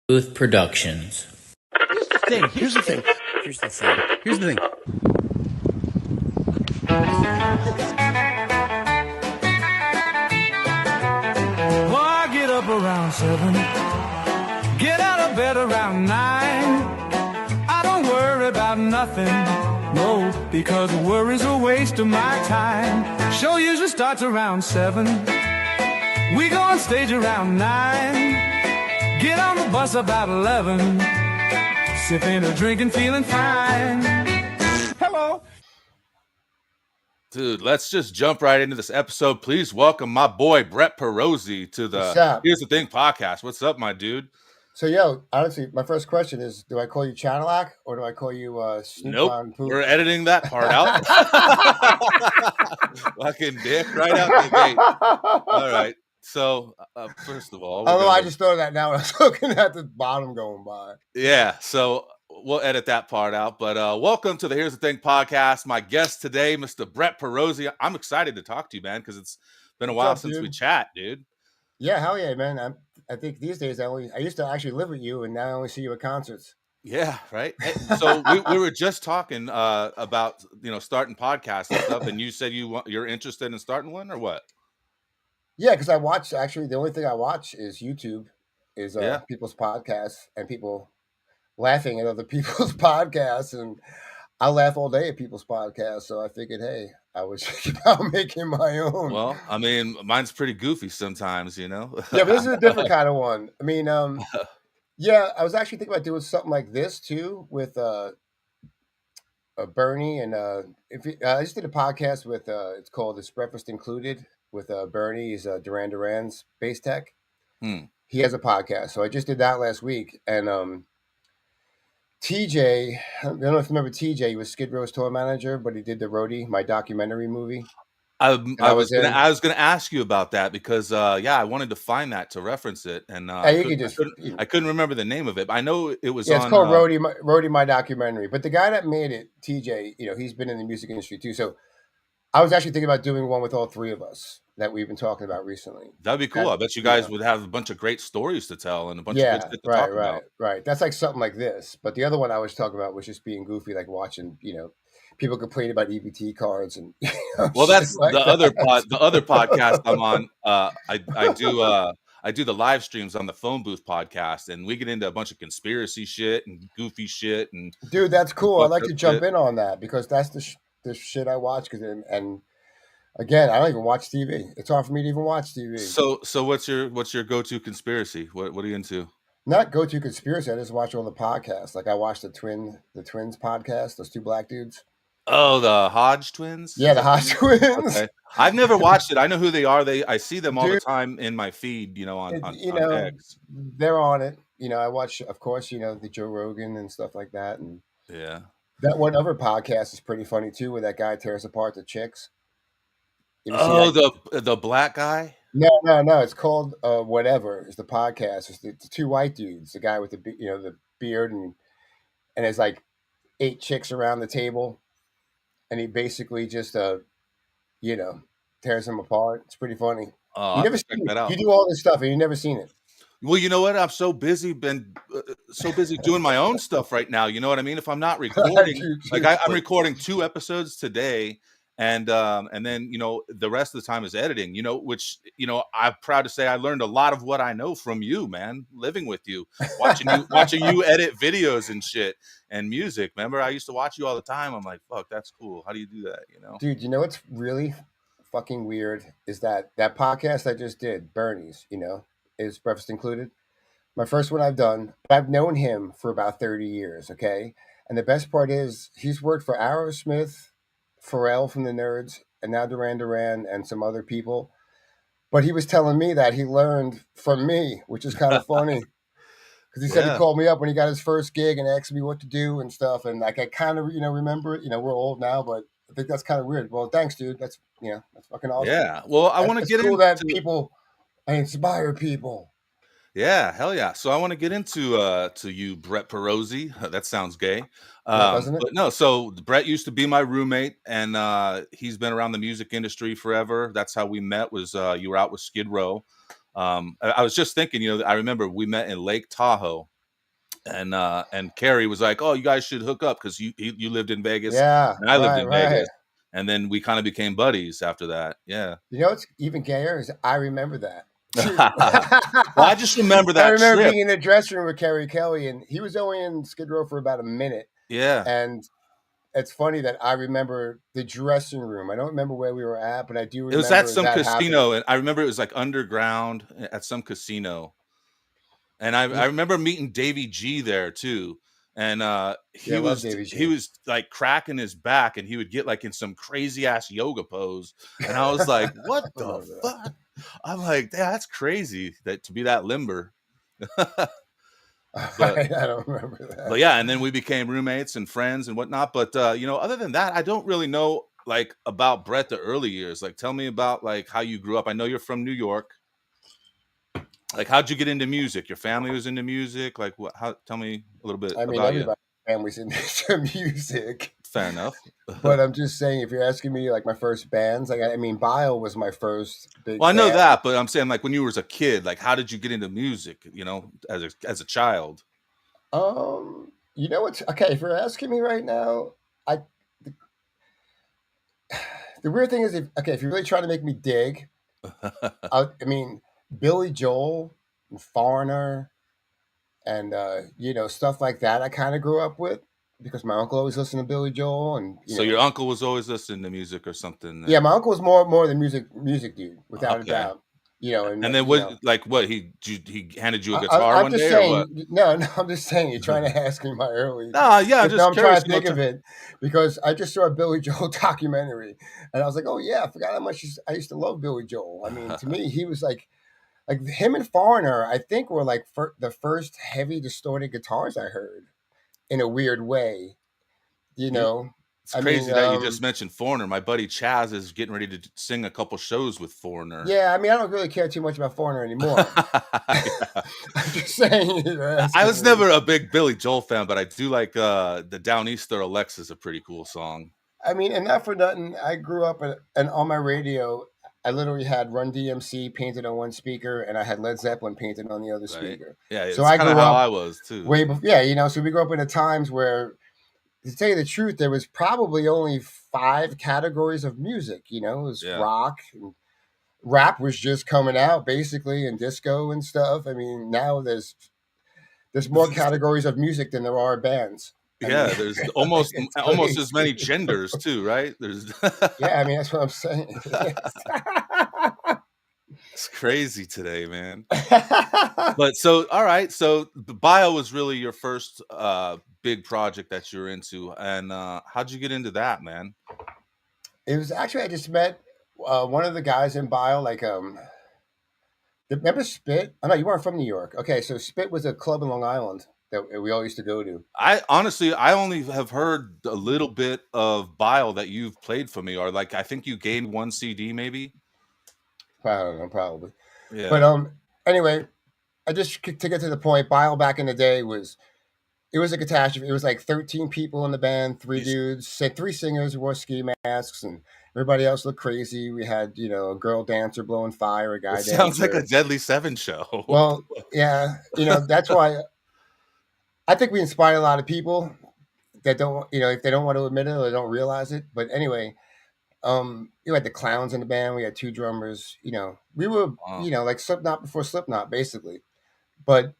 Booth Productions. Here's the thing. Well, I get up around 7, get out of bed around 9. I don't worry about nothing, no, because worry's a waste of my time. Show usually starts around 7. We go on stage around 9. Get on the bus about 11. Sipping a drink and feeling fine. Hello. Dude, let's just jump right into this episode. Please welcome my boy Brett Pirozzi to the What's up? Here's the Thing podcast. What's up, my dude? So, honestly, my first question is, do I call you Channelac or do I call you Snoop Nope, on Poop? we're editing that part out. Fucking dick, right out the gate. All right. So, first of all, Although I just thought of that now when I was looking at the bottom going by. Yeah, so we'll edit that part out. But welcome to the Here's the Thing podcast. My guest today, Mr. Brett Pirozzi. I'm excited to talk to you, man, because it's been a while up, since dude? we chat, dude. Yeah, hell yeah, man. I think these days I used to actually live with you, and now I only see you at concerts. Yeah, right. So we were just talking about starting podcasts and stuff, and you said you're interested in starting one or what? Yeah, because I watch. Actually, the only thing I watch is YouTube, is Yeah. people's podcasts and people laughing at other people's podcasts, and I laugh all day at people's podcasts. So I figured, hey, I was thinking about making my own. Well, I mean, mine's pretty goofy sometimes, you know. Yeah, but this is a different kind of one. I mean, yeah, I was actually thinking about doing something like this too with Bernie and I just did a podcast with it's called "This Breakfast Included" with Bernie. He's Duran Duran's bass tech. He has a podcast, so I just did that last week. And TJ, I don't know if you remember TJ. He was Skid Row's tour manager, but he did the Roadie, my documentary movie. I was gonna ask you about that because I wanted to find that to reference it, and I couldn't remember the name of it. But I know it was it's called Roadie, my documentary. But the guy that made it, TJ, he's been in the music industry too. So I was actually thinking about doing one with all three of us that we've been talking about recently. That'd be cool. I bet you guys would have a bunch of great stories to tell and a bunch of good shit to talk about. Right. That's like something like this. But the other one I was talking about was just being goofy, like watching, people complain about EBT cards and. Well, that's like the other podcast I'm on. I do the live streams on the Phone Booth podcast, and we get into a bunch of conspiracy shit and goofy shit. And dude, that's cool. I'd like to jump in on that because that's the shit I watch. And again, I don't even watch TV. It's hard for me to even watch TV. So what's your go-to conspiracy? What are you into? Not go-to conspiracy. I just watch all the podcasts. Like I watched the Twins podcast. Those two black dudes. Oh, the Hodge twins? Yeah, the Hodge twins. Okay. I've never watched it. I know who they are. I see them all the time in my feed, on X. They're on it. I watch, of course, the Joe Rogan and stuff like that. And yeah. That one other podcast is pretty funny too, where that guy tears apart the chicks. Oh, the black guy? No. It's called whatever. It's the podcast. It's the two white dudes. The guy with the beard and there's like 8 chicks around the table, and he basically just tears them apart. It's pretty funny. Oh, you never seen that out. You do all this stuff and you've never seen it. Well, you know what? I'm so busy doing my own stuff right now. You know what I mean? If I'm not recording, I'm recording 2 episodes today. And then, the rest of the time is editing, which, I'm proud to say I learned a lot of what I know from you, man, living with you, watching you edit videos and shit and music. Remember, I used to watch you all the time. I'm like, fuck, that's cool. How do you do that? Dude, what's really fucking weird is that podcast I just did, Bernie's, is Breakfast Included. My first one I've done. I've known him for about 30 years. Okay. And the best part is he's worked for Aerosmith, Pharrell from the Nerds, and now Duran Duran and some other people. But he was telling me that he learned from me, which is kind of funny. Because he said he called me up when he got his first gig and asked me what to do and stuff. And like I kind of, remember it. We're old now, but I think that's kind of weird. Well, thanks, dude. That's that's fucking awesome. Yeah. Well, I want to get into that people. I inspire people. Yeah, hell yeah. So I want to get into to you, Brett Pirozzi. That sounds gay. Doesn't it? But no, so Brett used to be my roommate, and he's been around the music industry forever. That's how we met, was you were out with Skid Row. I was just thinking, I remember we met in Lake Tahoe, and Carrie was like, "Oh, you guys should hook up because you lived in Vegas Yeah, and I lived in right. Vegas." And then we kind of became buddies after that. Yeah. You know what's even gayer is I remember that too. Well, I just remember I that remember trip. being in the dressing room with Kerry Kelly, and he was only in Skid Row for about a minute. Yeah. And it's funny that I remember the dressing room. I don't remember where we were at, but I do It was at remember some that happening. casino, and I remember it was like underground at some casino. And I remember meeting Davy G there too. And Yeah, I love Davy he G. was like cracking his back, and he would get like in some crazy ass yoga pose. And I was like, what I the remember that. fuck? I'm like, yeah, that's crazy that to be that limber. But I don't remember that. But yeah, and then we became roommates and friends and whatnot. But other than that, I don't really know like about Brett the early years. Like, tell me about like how you grew up. I know you're from New York. Like, how'd you get into music? Your family was into music. Like, what? How? Tell me a little bit I mean, about you. everybody's family's into music. Fair enough. But I'm just saying, if you're asking me, like my first bands, like I mean, Bile was my first big Well, I know band. that, but I'm saying like when you were a kid, like how did you get into music? You know, as a child. You know what's okay? If you're asking me right now, I the, the weird thing is, if you're really trying to make me dig, I mean, Billy Joel and Foreigner and stuff like that. I kind of grew up with because my uncle always listened to Billy Joel, and So your uncle was always listening to music or something. yeah, my uncle was more the music dude, without a Okay. doubt. And And then what he handed you a guitar I'm one just day or saying, what? no, I'm just saying. You're trying to ask me my early. No, yeah, I'm Because now just I'm trying curious. to think of it because I just saw a Billy Joel documentary, and I was like, oh yeah, I forgot how much I used to love Billy Joel. I mean, to me, he was like him and Foreigner. I think were like the first heavy distorted guitars I heard in a weird way. You You, know, it's I mean, crazy that you just mentioned Foreigner. My buddy Chaz is getting ready to sing a couple shows with Foreigner. yeah, I mean, I don't really care too much about Foreigner anymore. Yeah. I'm just saying. I was never a big Billy Joel fan, but I do like the Downeaster Alexa's a pretty cool song. I mean, and not for nothing, I grew up and on my radio, I literally had Run DMC painted on one speaker, and I had Led Zeppelin painted on the other Right? speaker. Yeah, So it's I kind of grew how up I was too. way before. Yeah, so we grew up in a times where, to tell you the truth, there was probably only 5 categories of music. It was Yeah. rock, and rap was just coming out basically, and disco and stuff. I mean, now there's more categories of music than there are bands. I mean, There's almost it's as many crazy. genders too, right? There's Yeah, I mean that's what I'm saying. it's crazy today, man. But so all right, so the Bio was really your first big project that you're into, and how'd you get into that, man? It was actually I just met one of the guys in Bio, like remember Spit? Oh no, you weren't from New York. Okay, so Spit was a club in Long Island that we all used to go to. I honestly, I only have heard a little bit of Bile that you've played for me, or like I think you gained one CD, maybe. I don't know, probably. But Yeah, anyway, I just to get to the point. Bio back in the day was a catastrophe. It was like 13 people in the band, 3 These- dudes, said 3 singers who wore ski masks, and everybody else looked crazy. We had a girl dancer blowing fire, a it guy sounds like a dancer. Deadly Seven show. Well, yeah, that's why I think we inspire a lot of people that don't, if they don't want to admit it or they don't realize it. But anyway, you had the clowns in the band. We had 2 drummers. We were, Wow. like Slipknot before Slipknot, basically. But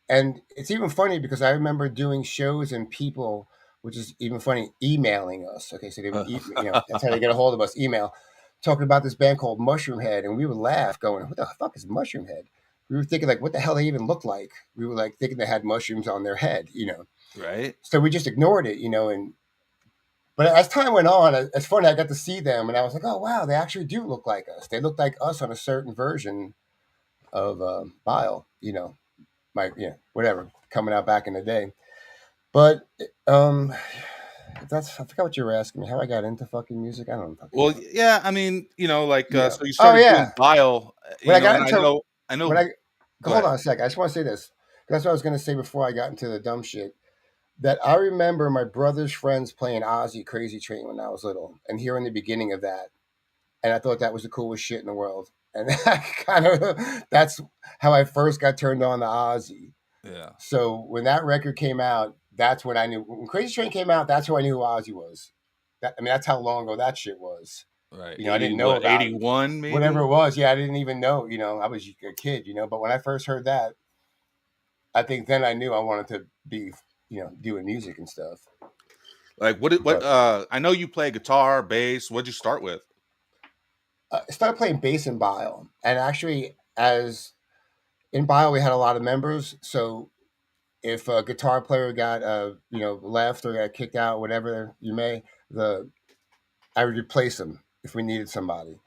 and it's even funny because I remember doing shows and people, which is even funny, emailing us. Okay, so they would, that's how they get a hold of us. Email, talking about this band called Mushroom Head, and we would laugh, going, "What the fuck is Mushroom Head?" We were thinking like, "What the hell they even look like?" We were like thinking they had mushrooms on their head. Right? So we just ignored it, and but as time went on, it's funny. I got to see them, and I was like, "Oh wow, they actually do look like us. They look like us on a certain version of Bile." Whatever coming out back in the day. But I forgot what you were asking me. How I got into fucking music? I don't fucking Well, know. yeah, I mean, like, Yeah. so you Oh started doing yeah. Bile, When I got and into I when know. I Go hold ahead. on a sec. I just want to say this. That's what I was going to say before I got into the dumb shit. That I remember my brother's friends playing Ozzy Crazy Train when I was little, and hearing the beginning of that, and I thought that was the coolest shit in the world. And that's how I first got turned on to Ozzy. Yeah. So when that record came out, that's when I knew. When Crazy Train came out, that's who I knew who Ozzy was. I mean, that's how long ago that shit was. Right. I 80 didn't know what, about 81 whatever maybe? it was. Yeah, I didn't even know. I was a kid. But when I first heard that, I think then I knew I wanted to be, doing music and stuff. Like what But I know you play guitar, bass. What'd you start with? I started playing bass in Bile, and actually, as in Bile, we had a lot of members. So if a guitar player got left or got kicked out, whatever you may, the I would replace them if we needed somebody.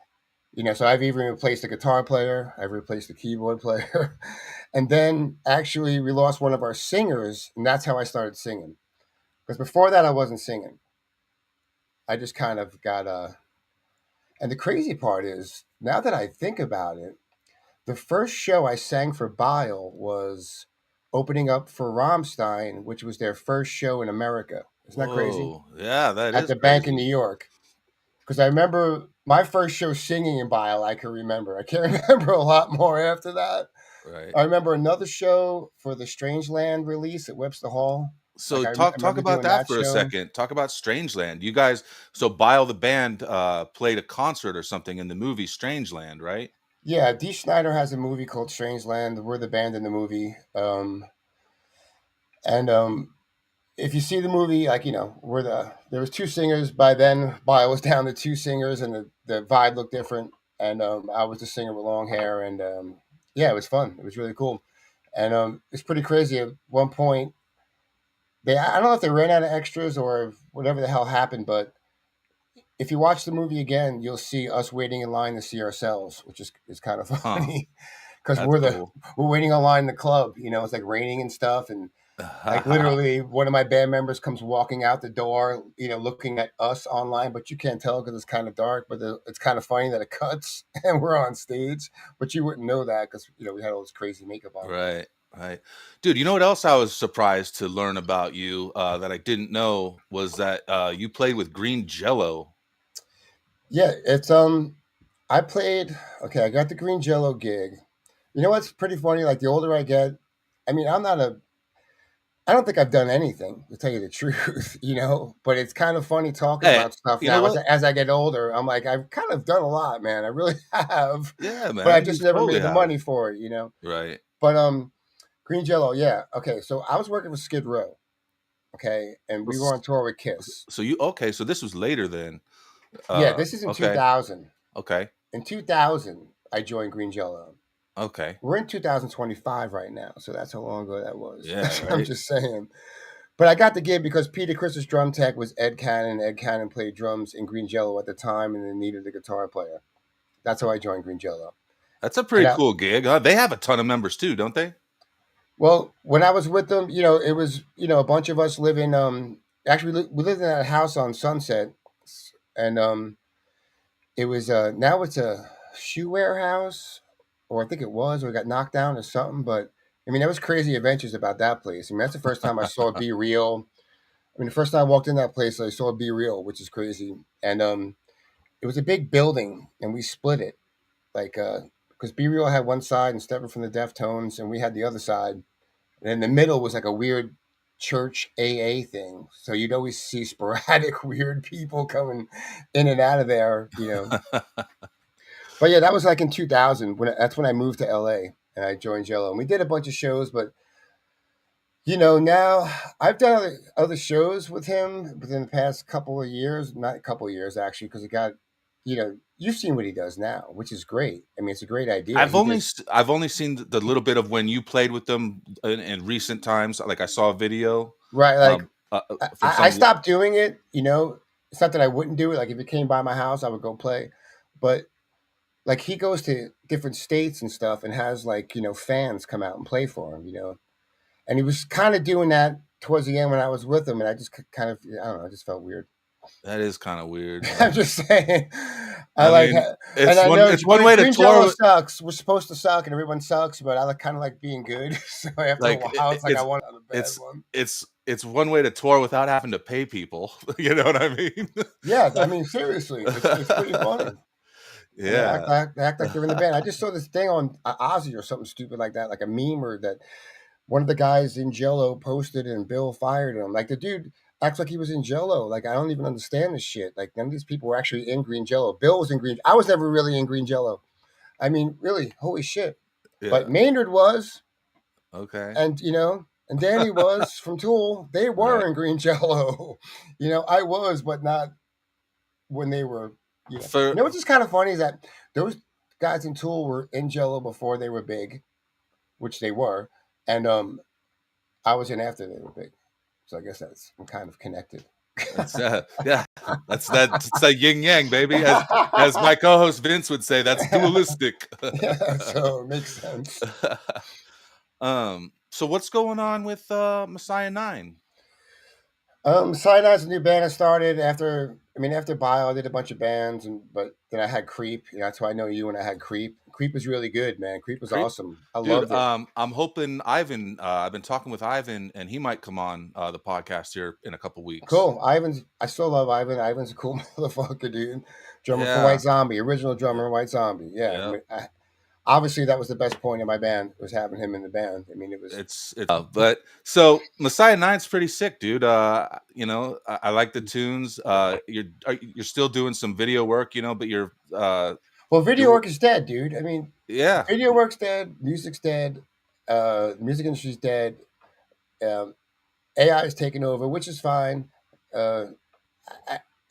So I've even replaced the guitar player, I've replaced the keyboard player, and then actually we lost one of our singers, and that's how I started singing. Because before that, I wasn't singing. I just kind of got And the crazy part is, now that I think about it, the first show I sang for Bile was opening up for Rammstein, which was their first show in America. Isn't that crazy? Whoa. Yeah, that At is the bank in crazy. New York. Because I remember my first show singing in Bile, I can remember. I can't remember a lot more after that. Right. I remember another show for the Strangeland release at Webster Hall. So I talk remember about doing that that for a show. second. Talk about Strangeland. You guys, so Bile the band played a concert or something in the movie Strangeland, right? Yeah, Dee Snider has a movie called Strangeland. We're the band in the movie. And if you see the movie, like there was two singers by then. Bile was down to two singers, and the vibe looked different. And I was the singer with long hair, and yeah, it was fun. It was really cool, and it's pretty crazy. At one point, I don't know if they ran out of extras or whatever the hell happened, but if you watch the movie again, you'll see us waiting in line to see ourselves, which is kind of Huh. funny because That's cool. we're waiting in line in the club. It's like raining and stuff, and like literally, one of my band members comes walking out the door, looking at us online, but you can't tell because it's kind of dark. But it's kind of funny that it cuts and we're on stage, but you wouldn't know that because we had all this crazy makeup on. Right, right. Dude, you know what else I was surprised to learn about you that I didn't know was that you played with Green Jello. Yeah, it's I played. Okay, I got the Green Jello gig. You know what's pretty funny? Like the older I get, I mean, I don't think I've done anything to tell you the truth, but it's kind of funny talking Hey, about stuff you know now. what? As I get older, I'm like, I've kind of done a lot, man. I really have, Yeah, but I man, you just never totally made the have. money for it. Right. But Green Jello, yeah. Okay, so I was working with Skid Row, okay, and we were on tour with Kiss. So you okay? So this was later then. Yeah, this is in Okay, 2000. okay, In 2000, I joined Green Jello. okay. We're in 2025 right now, so that's how long ago that was. Yeah, I'm right. just saying. But I got the gig because Peter Chris's drum tech was Ed Cannon. Ed Cannon played drums in Green Jello at the time, and they needed a guitar player. That's how I joined Green Jello. That's a And pretty cool gig. They have a ton of members too, don't they? well, when I was with them, it was a bunch of us living. Actually, we lived in that house on Sunset, and it was now it's a shoe warehouse, or I think it was, or it got knocked down or something. But I mean, there was crazy adventures about that place. I mean, that's the first time I saw Be Real. I mean, the first time I walked in that place, I saw Be Real, which is crazy. And it was a big building, and we split it, like because Be Real had one side and Stepper from the Deftones, and we had the other side. And in the middle was like a weird church AA thing. So you'd always see sporadic weird people coming in and out of there. But yeah, that was like in 2000. That's when I moved to LA and I joined Jello, and we did a bunch of shows. But now I've done other shows with him within the past couple of years, not a couple of years actually, because it got, you've seen what he does now, which is great. I mean, it's a great idea. I've only seen the little bit of when you played with them in recent times. Like I saw a video Right. Like from I some. stopped doing it. It's not that I wouldn't do it. Like if it came by my house, I would go play. But like he goes to different states and stuff and has like, fans come out and play for him. And he was kind of doing that towards the end when I was with him. And I just kind of, I don't know, I just felt weird. That is kind of weird. I'm just saying. I I like, mean, and I know it's one way to Green tour Jello with, sucks. We're supposed to suck, and everyone sucks. But I kind of like being good. So after a like while, it's like I want a bad it's one. it's one way to tour without having to pay people. You know what I mean? Yeah, I mean seriously, it's pretty funny. And they Yeah. act like they're in the band. I just saw this thing on Ozzy or something stupid like that, like a meme or that. one of the guys in Jello posted and Bill fired him. Like the dude acts like he was in Jello. Like I don't even understand this shit. Like none of these people were actually in Green Jello. Bill was in Green. I was never really in Green Jello. I mean, really, holy shit. But Yeah. Maynard was, Okay. and and Danny was from Tool. They were Right. in Green Jello. I was, but not when they were. For What's just kind of funny is that those guys in Tool were in Jello before they were big, which they were, and I was in after they were big. So I guess I'm kind of connected. That's yeah, it's that yin yang, baby. As my co-host Vince would say, that's dualistic. Yeah, so it makes sense. So what's going on with Messiah 9? Cyanide's a new band I started after Bio. I did a bunch of bands, but then I had Creep. That's why I know you when I had Creep. Creep was really good, man. Creep was Creep? awesome. I Dude, loved it. I'm hoping Ivan, I've been talking with Ivan and he might come on the podcast here in a couple weeks. Cool. I still love Ivan. Ivan's a cool motherfucker, dude. Drummer for Yeah. White Zombie, original drummer, White Zombie. Yeah. Yeah. I mean, obviously, that was the best point in my band, was having him in the band. I mean, it was. It's but so Messiah 9's pretty sick, dude. I like the tunes. You're still doing some video work, but you're Well, video work is dead, dude. I mean, yeah. video work's dead. Music's dead. Music industry's dead. AI is taking over, which is fine.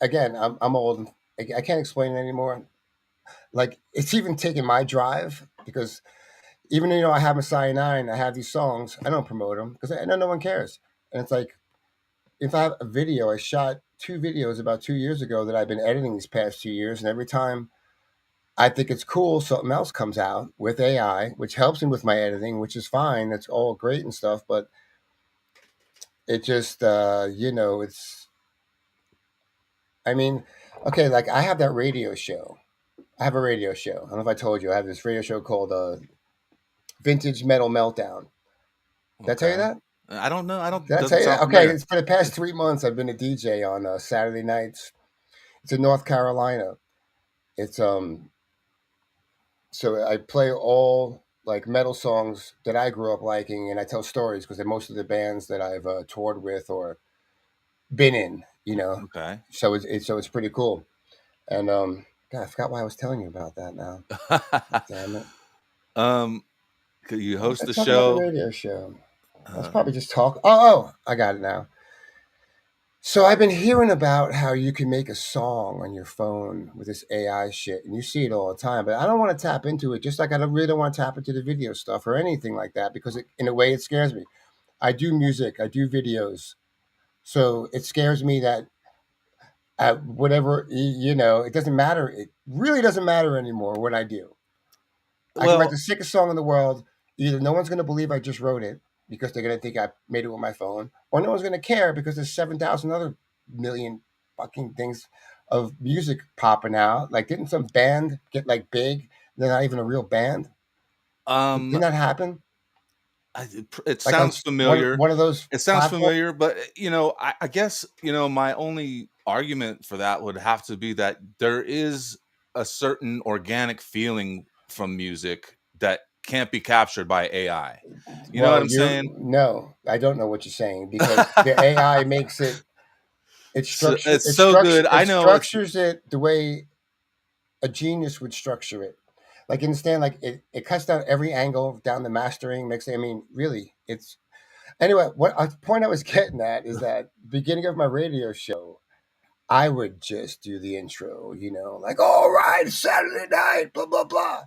Again, I'm old. I can't explain it anymore. Like it's even taken my drive because even though I have Messiah 9, I have these songs. I don't promote them because I know no one cares. And it's like if I have a video, I shot 2 videos about 2 years ago that I've been editing these past 2 years, and every time I think it's cool, something else comes out with AI, which helps me with my editing, which is fine. That's all great and stuff, but it just it's. I mean, okay, like I have that radio show. I have a radio show. I don't know if I told you. I have this radio show called Vintage Metal Meltdown. Did I tell you that? I don't know. I don't. Did I tell Doesn't you that? sound Okay, familiar. it's for the past 3 months. I've been a DJ on Saturday nights. It's in North Carolina. It's So I play all like metal songs that I grew up liking, and I tell stories because most of the bands that I've toured with or been in, Okay. So it's pretty cool. And God, I forgot why I was telling you about that now. Damn it. Could you What was host I the talking about the show? radio show? I was probably just talk. Oh, I got it now. So I've been hearing about how you can make a song on your phone with this AI shit, and you see it all the time. But I don't want to tap into it, just like I really don't want to tap into the video stuff or anything like that, because in a way it scares me. I do music, I do videos, so it scares me that whatever it doesn't matter. It really doesn't matter anymore what I do. I can write Well, the sickest song in the world. Either no one's going to believe I just wrote it because they're going to think I made it with my phone, or no one's going to care because there's 7,000 other million fucking things of music popping out. Like, didn't some band get like big? They're not even a real band. um, Didn't that happen? it Like on sounds familiar. one of those It sounds platforms? familiar, but I guess my only argument for that would have to be that there is a certain organic feeling from music that can't be captured by AI. You know what Well, I'm saying? no, I don't know what you're saying because the AI makes it. It's so good. I It know it's structures it the way a genius would structure it. Like understand, like it cuts down every angle down the mastering, mixing. I mean, really, it's anyway. What a point I was getting at is that beginning of my radio show, I would just do the intro, like all right, it's Saturday night, blah blah blah.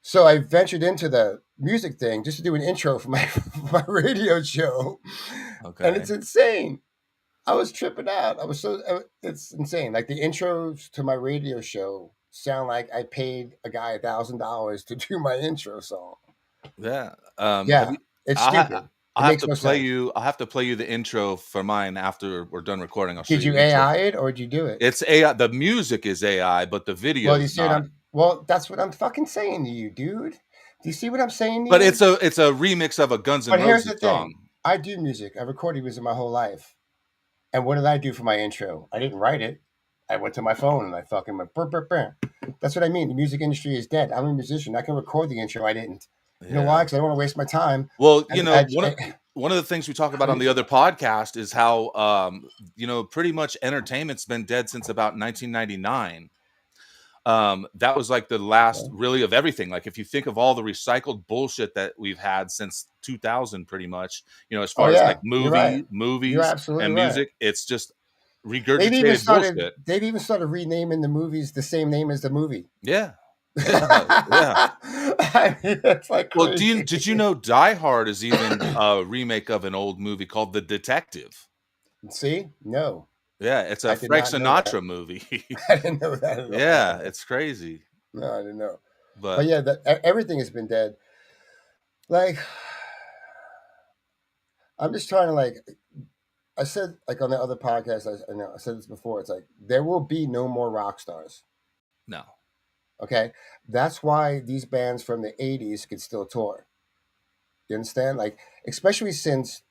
So I ventured into the music thing just to do an intro for my for my radio show, and okay. it's insane. I was tripping out. It's insane. Like the intros to my radio show sound like I paid a guy $1,000 to do my intro song. Yeah. Have Yeah, you? it's I ha- stupid. It I have makes to no play sense. you. I'll have to play you the intro for mine after we're done recording. I'll show Did you you the intro. AI it or did you do it? It's AI. The music is AI, but the Well, you video's see what not. I'm. Well, that's what I'm fucking saying to you, dude. Do you see what I'm saying to But you? it's a remix of a Guns N' But here's Roses the thing. song. I do music. I recorded music my whole life. And what did I do for my intro? I didn't write it. I went to my phone and I fucking went burr, burr, burr. That's what I mean. The music industry is dead. I'm a musician. I can record the intro. I didn't. You know why? Yeah. Because I don't want to waste my time. Well, I one of the things we talk about on the other podcast is how pretty much entertainment's been dead since about 1999. That was like the last really of everything. Like if you think of all the recycled bullshit that we've had since 2000, pretty much, as oh far as like yeah, you're right. You're movies absolutely and right. music, it's just regurgitated bullshit. They've even started renaming the movies the same name as the movie. Yeah. Yeah. Yeah. I mean, it's like Well, crazy. did you know Die Hard is even a remake of an old movie called The Detective? See, no, Yeah, it's a I did Frank not know that. Sinatra movie. I didn't know that at Yeah, all. it's crazy. No, I didn't know. But But yeah, everything has been dead. Like, I'm just trying to I said like on the other podcast. I know I said this before. It's like there will be no more rock stars. no. Okay, that's why these bands from the '80s could still tour. You understand? Like, especially since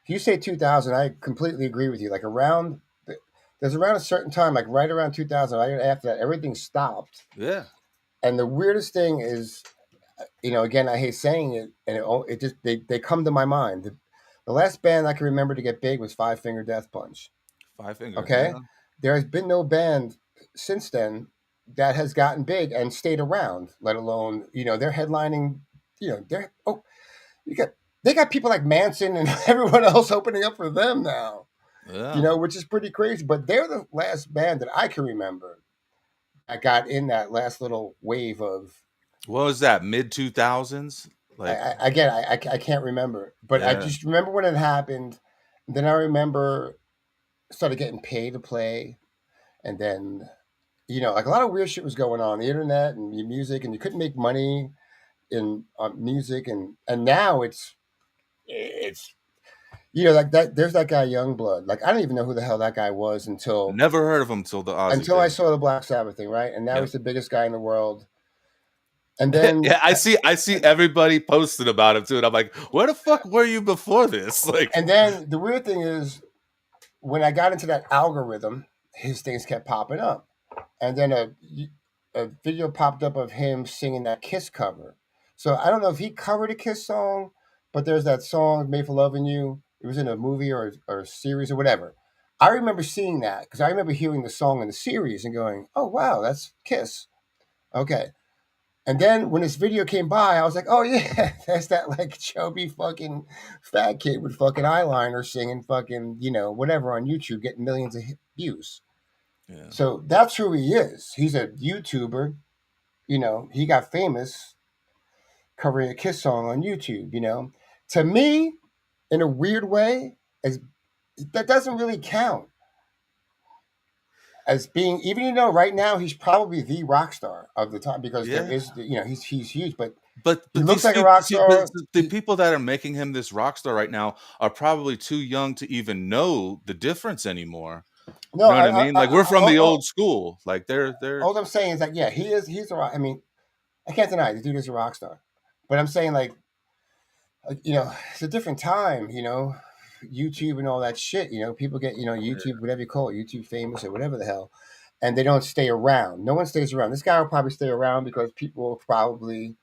if you say 2000, I completely agree with you. Like there's around a certain time, like right around 2000, right after that, everything stopped. Yeah. And the weirdest thing is, again, I hate saying it, and it just they come to my mind. The last band I can remember to get big was Five Finger Death Punch. Five Finger. Okay, Yeah. there has been no band since then that has gotten big and stayed around. Let alone, they're headlining. They're you got they got people like Manson and everyone else opening up for them now. Yeah. Which is pretty crazy. But they're the last band that I can remember that got in that last little wave of. What was that? Mid 2000s? Like I can't remember, but I yeah. just remember when it happened. Then I remember started getting paid to play, and then like a lot of weird shit was going on the internet and music, and you couldn't make money in music, and now it's like that. There's that guy Youngblood. Like I don't even know who the hell that guy was Never heard of him till the Ozzy until I thing. saw the Black Sabbath thing, right? And now Yep. he's the biggest guy in the world. And then Yeah, I see everybody posting about him too, and I'm like, where the fuck were you before this? Like, and then the weird thing is when I got into that algorithm, his things kept popping up, and then a video popped up of him singing that Kiss cover. So I don't know if he covered a Kiss song, but there's that song "Made for Loving You." It was in a movie or a series or whatever. I remember seeing that because I remember hearing the song in the series and going, "Oh wow, that's Kiss." Okay. And then when this video came by, I was like, "Oh yeah, that's that like chubby fucking fat kid with fucking eyeliner singing fucking whatever on YouTube, getting millions of views." yeah. So that's who he is. He's a YouTuber. He got famous covering a Kiss song on YouTube. To me, in a weird way, as that doesn't really count as being even right now he's probably the rock star of the time because there Yeah. is he's huge, but But he looks these like a people, rock see, but star. the people that are making him this rock star right now are probably too young to even know the difference anymore. No, You know what I mean? Like we're from the old school. Like they're all I'm saying is that yeah, he's a rock. I mean, I can't deny the dude is a rock star, but I'm saying it's a different time. YouTube and all that shit. People get YouTube, whatever you call it, YouTube famous or whatever the hell, and they don't stay around. No one stays around. This guy will probably stay around because people will probably.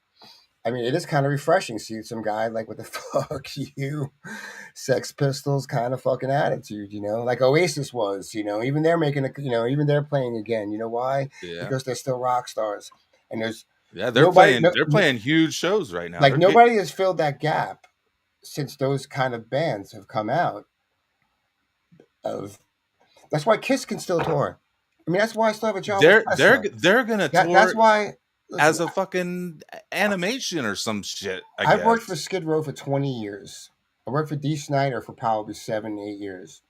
I mean, it is kind of refreshing seeing some guy like, what the fuck you, Sex Pistols kind of fucking attitude, like Oasis was, even they're making even they're playing again. You know why? yeah. Because they're still rock stars, and there's Yeah, nobody, they're playing huge shows right now. like They're getting nobody has filled that gap since those kind of bands have come out. Of That's why Kiss can still tour. I mean, that's why I still have a job with Tesla. they're gonna That's tour why. Listen, as a fucking animation or some shit, I I've worked guess. for Skid Row for 20 years. I worked for Dee Snider for probably 7, 8 years.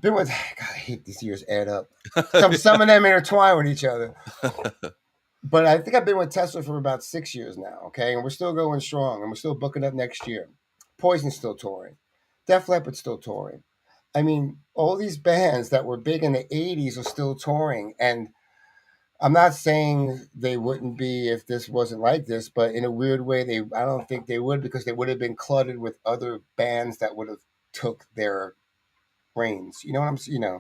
Been with, God, I hate these years add up. Some of them intertwine with each other. But I think I've been with Tesla for about 6 years now, okay? And we're still going strong, and we're still booking up next year. Poison's still touring. Def Leppard's still touring. I mean, all these bands that were big in the 80s are still touring, and I'm not saying they wouldn't be if this wasn't like this, but in a weird way, I don't think they would because they would have been cluttered with other bands that would have took their reins. You know what I'm saying? Yeah.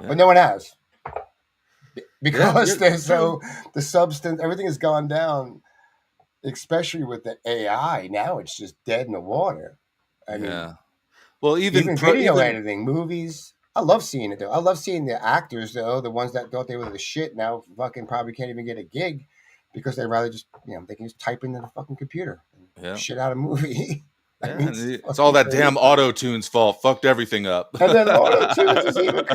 But no one has because Yeah, they're so the substance, everything has gone down. especially with the AI now, it's just dead in the water. I mean, Yeah. Well, even video editing, movies. I love seeing it though. I love seeing the actors though, the ones that thought they were the shit now fucking probably can't even get a gig because they rather just they can just type into the fucking computer and yeah. shit out a movie. I Yeah, mean, and it's it's all fucking that damn crazy. auto tune's fault. Fucked everything up. And then auto tunes is even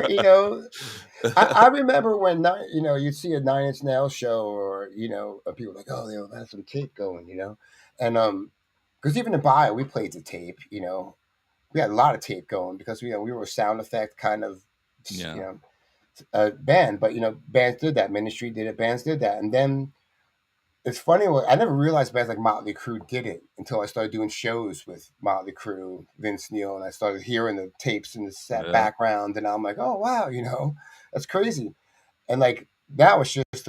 I remember when you'd see a Nine Inch Nails show or people like, oh, they have some tape going, and because even in bio we played the tape, we had a lot of tape going because we were a sound effect kind of you Yeah. know band, but bands did that, Ministry did it, bands did that, and then it's funny. I never realized bands like Motley Crue did it until I started doing shows with Motley Crue, Vince Neil, and I started hearing the tapes in the set Yeah. background, and I'm like, oh wow, that's crazy. And like that was just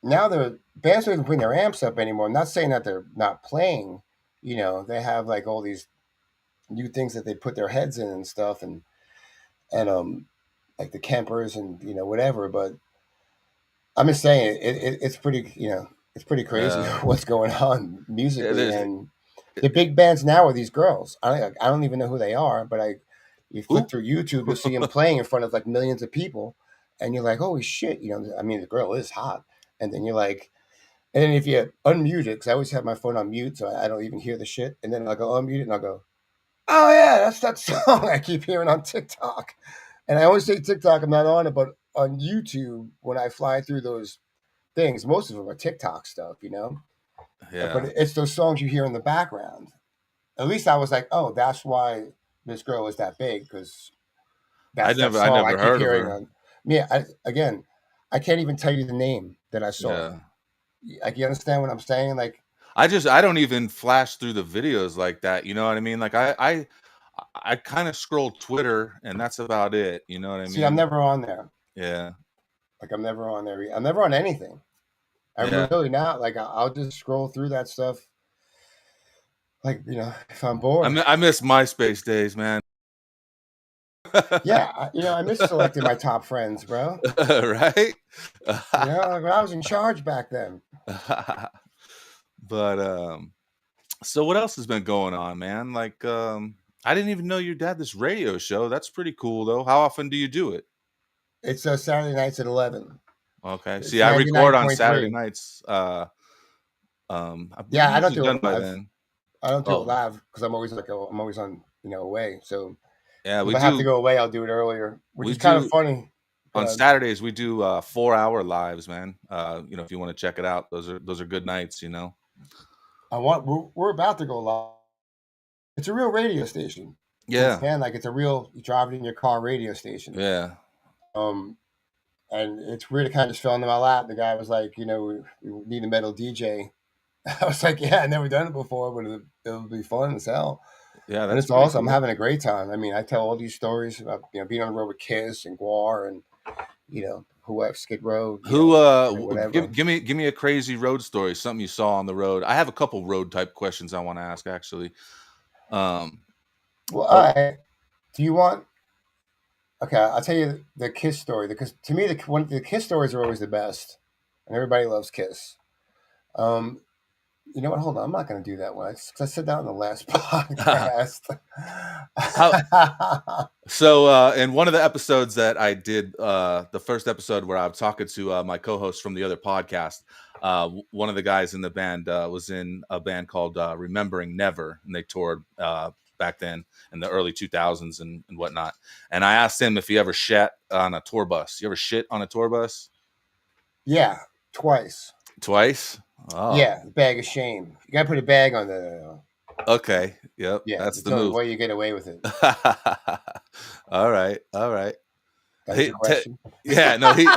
now the bands don't even bring their amps up anymore. I'm not saying that they're not playing. They have like all these new things that they put their heads in and stuff, and like the Kempers and whatever. But I'm just saying it's pretty it's pretty crazy Yeah. what's going on Yeah, musically, and the big bands now are these girls. I don't even know who they are, but you flick who? through YouTube, you'll see them playing in front of like millions of people, and you're like, holy shit, I mean, the girl is hot, and then you're like, and then if you unmute it, because I always have my phone on mute, so I don't even hear the shit, and then I'll go unmute it, and I'll go, oh yeah, that's that song I keep hearing on TikTok, and I always say TikTok, I'm not on it, but on YouTube when I fly through those things. Most of them are TikTok stuff. But Yeah. it's those songs you hear in the background. At least I was like, oh, that's why this girl is that big because I that's that never I song I never keep heard of hearing her. on. Yeah, again, I can't even tell you the name that I saw. Yeah. Like, you understand what I'm saying? Like, I don't even flash through the videos like that. You know what I mean? Like I kind of scroll Twitter and that's about it. You know what I see, I'm mean? never on there. Yeah. Like, I'm never on there. I'm never on anything. I'm Yeah. really not. Like, I'll just scroll through that stuff. Like, if I'm bored. I miss MySpace days, man. Yeah, I miss selecting my top friends, bro. Right? Like when I was in charge back then. But so what else has been going on, man? Like I didn't even know your dad this radio show. That's pretty cool though. How often do you do it? It's Saturday nights at 11. Okay. See, It's I record on Saturday 99.3. nights. I'm Yeah, I don't usually do done it by live. then. I don't do it Oh, live because I'm always I'm always on away. So yeah, if I have to go away, I'll do it earlier, which we is kind of do funny. on Uh, Saturdays we do 4-hour lives, man. If you want to check it out, those are good nights. we're about to go live. It's a real radio station. Yeah. Man, like it's a real you drive it in your car radio station. Yeah. Um, and it's weird. It kind of just fell into my lap. The guy was like, we need a metal DJ. I was like, yeah, I've never done it before, but it'll be fun as hell. Yeah, And that's it's pretty awesome. I'm cool. having a great time. I mean, I tell all these stories about being on the road with Kiss and Guar and whoever, Skid Row, Who whatever. give me a crazy road story, something you saw on the road. I have a couple road type questions I want to ask actually. Um Well, oh, all right. Do you want? Okay, I'll tell you the Kiss story because to me the Kiss stories are always the best, and everybody loves Kiss. Um, you know what? Hold on, I'm not going to do that one because I said that on the last podcast. how so in one of the episodes that I did, the first episode where I was talking to my co-host from the other podcast, one of the guys in the band was in a band called Remembering Never, and they toured back then in the early 2000s and whatnot. And I asked him if he ever shat on a tour bus. You ever shit on a tour bus? Yeah, twice. Twice? Oh, Yeah, bag of shame. You got to put a bag on the. okay. Yep, Yeah, that's there's the no move. way you get away with it. All right, all right. That's your question. Yeah, no, he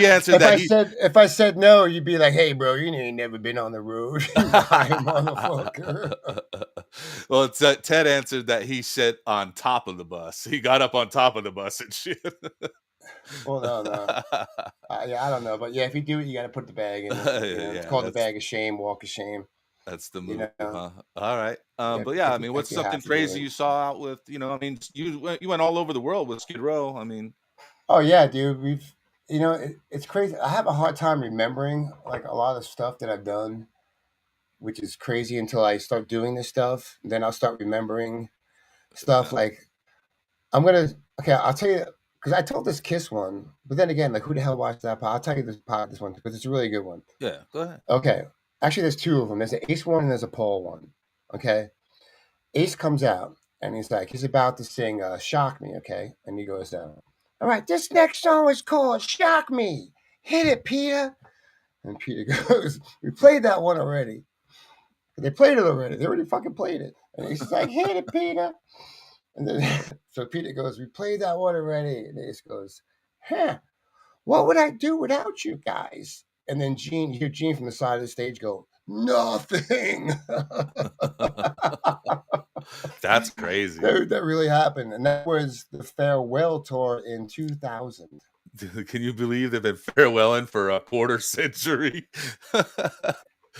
answered If that I he. said if I said no, you'd be like, "Hey, bro, you ain't never been on the road, you lying motherfucker." Well, Ted answered that he sat on top of the bus. He got up on top of the bus and shit. Well, no. Yeah, I don't know, but yeah, if you do it, you got to put the bag in it. It's Yeah, called the bag of shame, walk of shame. that's the You move, know, huh? All right. yeah, But yeah, I mean, what's if you something have to do crazy it. you saw out with? I mean, you went all over the world with Skid Row. I mean, Oh yeah, dude, it's crazy. I have a hard time remembering like a lot of stuff that I've done. which is crazy until I start doing this stuff. Then I'll start remembering stuff like I'll tell you because I told this Kiss one, but then again, like who the hell watched that pod? I'll tell you this one because it's a really good one. Yeah, go ahead. Okay, actually, there's two of them. There's an Ace one and there's a Paul one. Okay, Ace comes out and he's about to sing "Shock Me." Okay, and he goes, "All right, this next song is called Shock Me. Hit it, Peter." And Peter goes, "We played that one already. They played it already. They already fucking played it." And he's like, "Hit it, Peter." And then so Peter goes, "We played that one already." And Ace goes, "Huh? What would I do without you guys?" And then you hear Gene from the side of the stage go, "Nothing." That's crazy. That really happened. And that was the farewell tour in 2000. Can you believe they've been farewelling for a quarter century?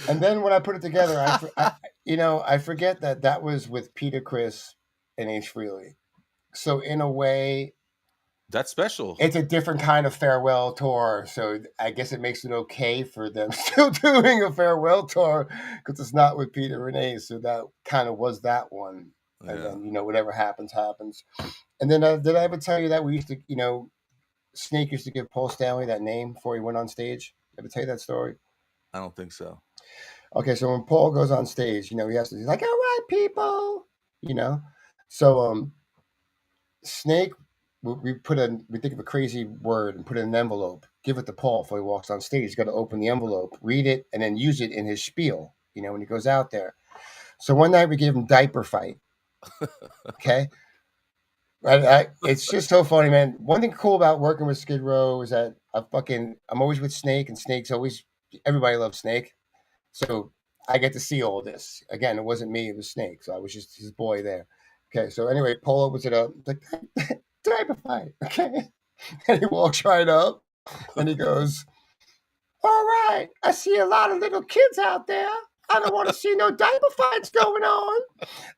And then when I put it together, I forget that was with Peter Criss and Ace Frehley. So in a way, that's special. It's a different kind of farewell tour. So I guess it makes it okay for them still doing a farewell tour because it's not with Peter and Ace. So that kind of was that one. Yeah. And then, whatever happens, happens. And then did I ever tell you that we used to, Snake used to give Paul Stanley that name before he went on stage? Ever tell you that story? I don't think so. Okay, so when Paul goes on stage, he's like, "All right, people," So Snake, we think of a crazy word and put it in an envelope, give it to Paul before he walks on stage. He's got to open the envelope, read it, and then use it in his spiel, when he goes out there. So one night we gave him Diaper Fight. Okay. It's just so funny, man. One thing cool about working with Skid Row is that I'm always with Snake, and Snake's always, everybody loves Snake. So I get to see all this. Again, it wasn't me, it was Snake. So I was just his boy there. Okay, so anyway, Paul opens it up. It's like, Diaper Fight, okay? And he walks right up and he goes, "All right, I see a lot of little kids out there. I don't want to see no diaper fights going on."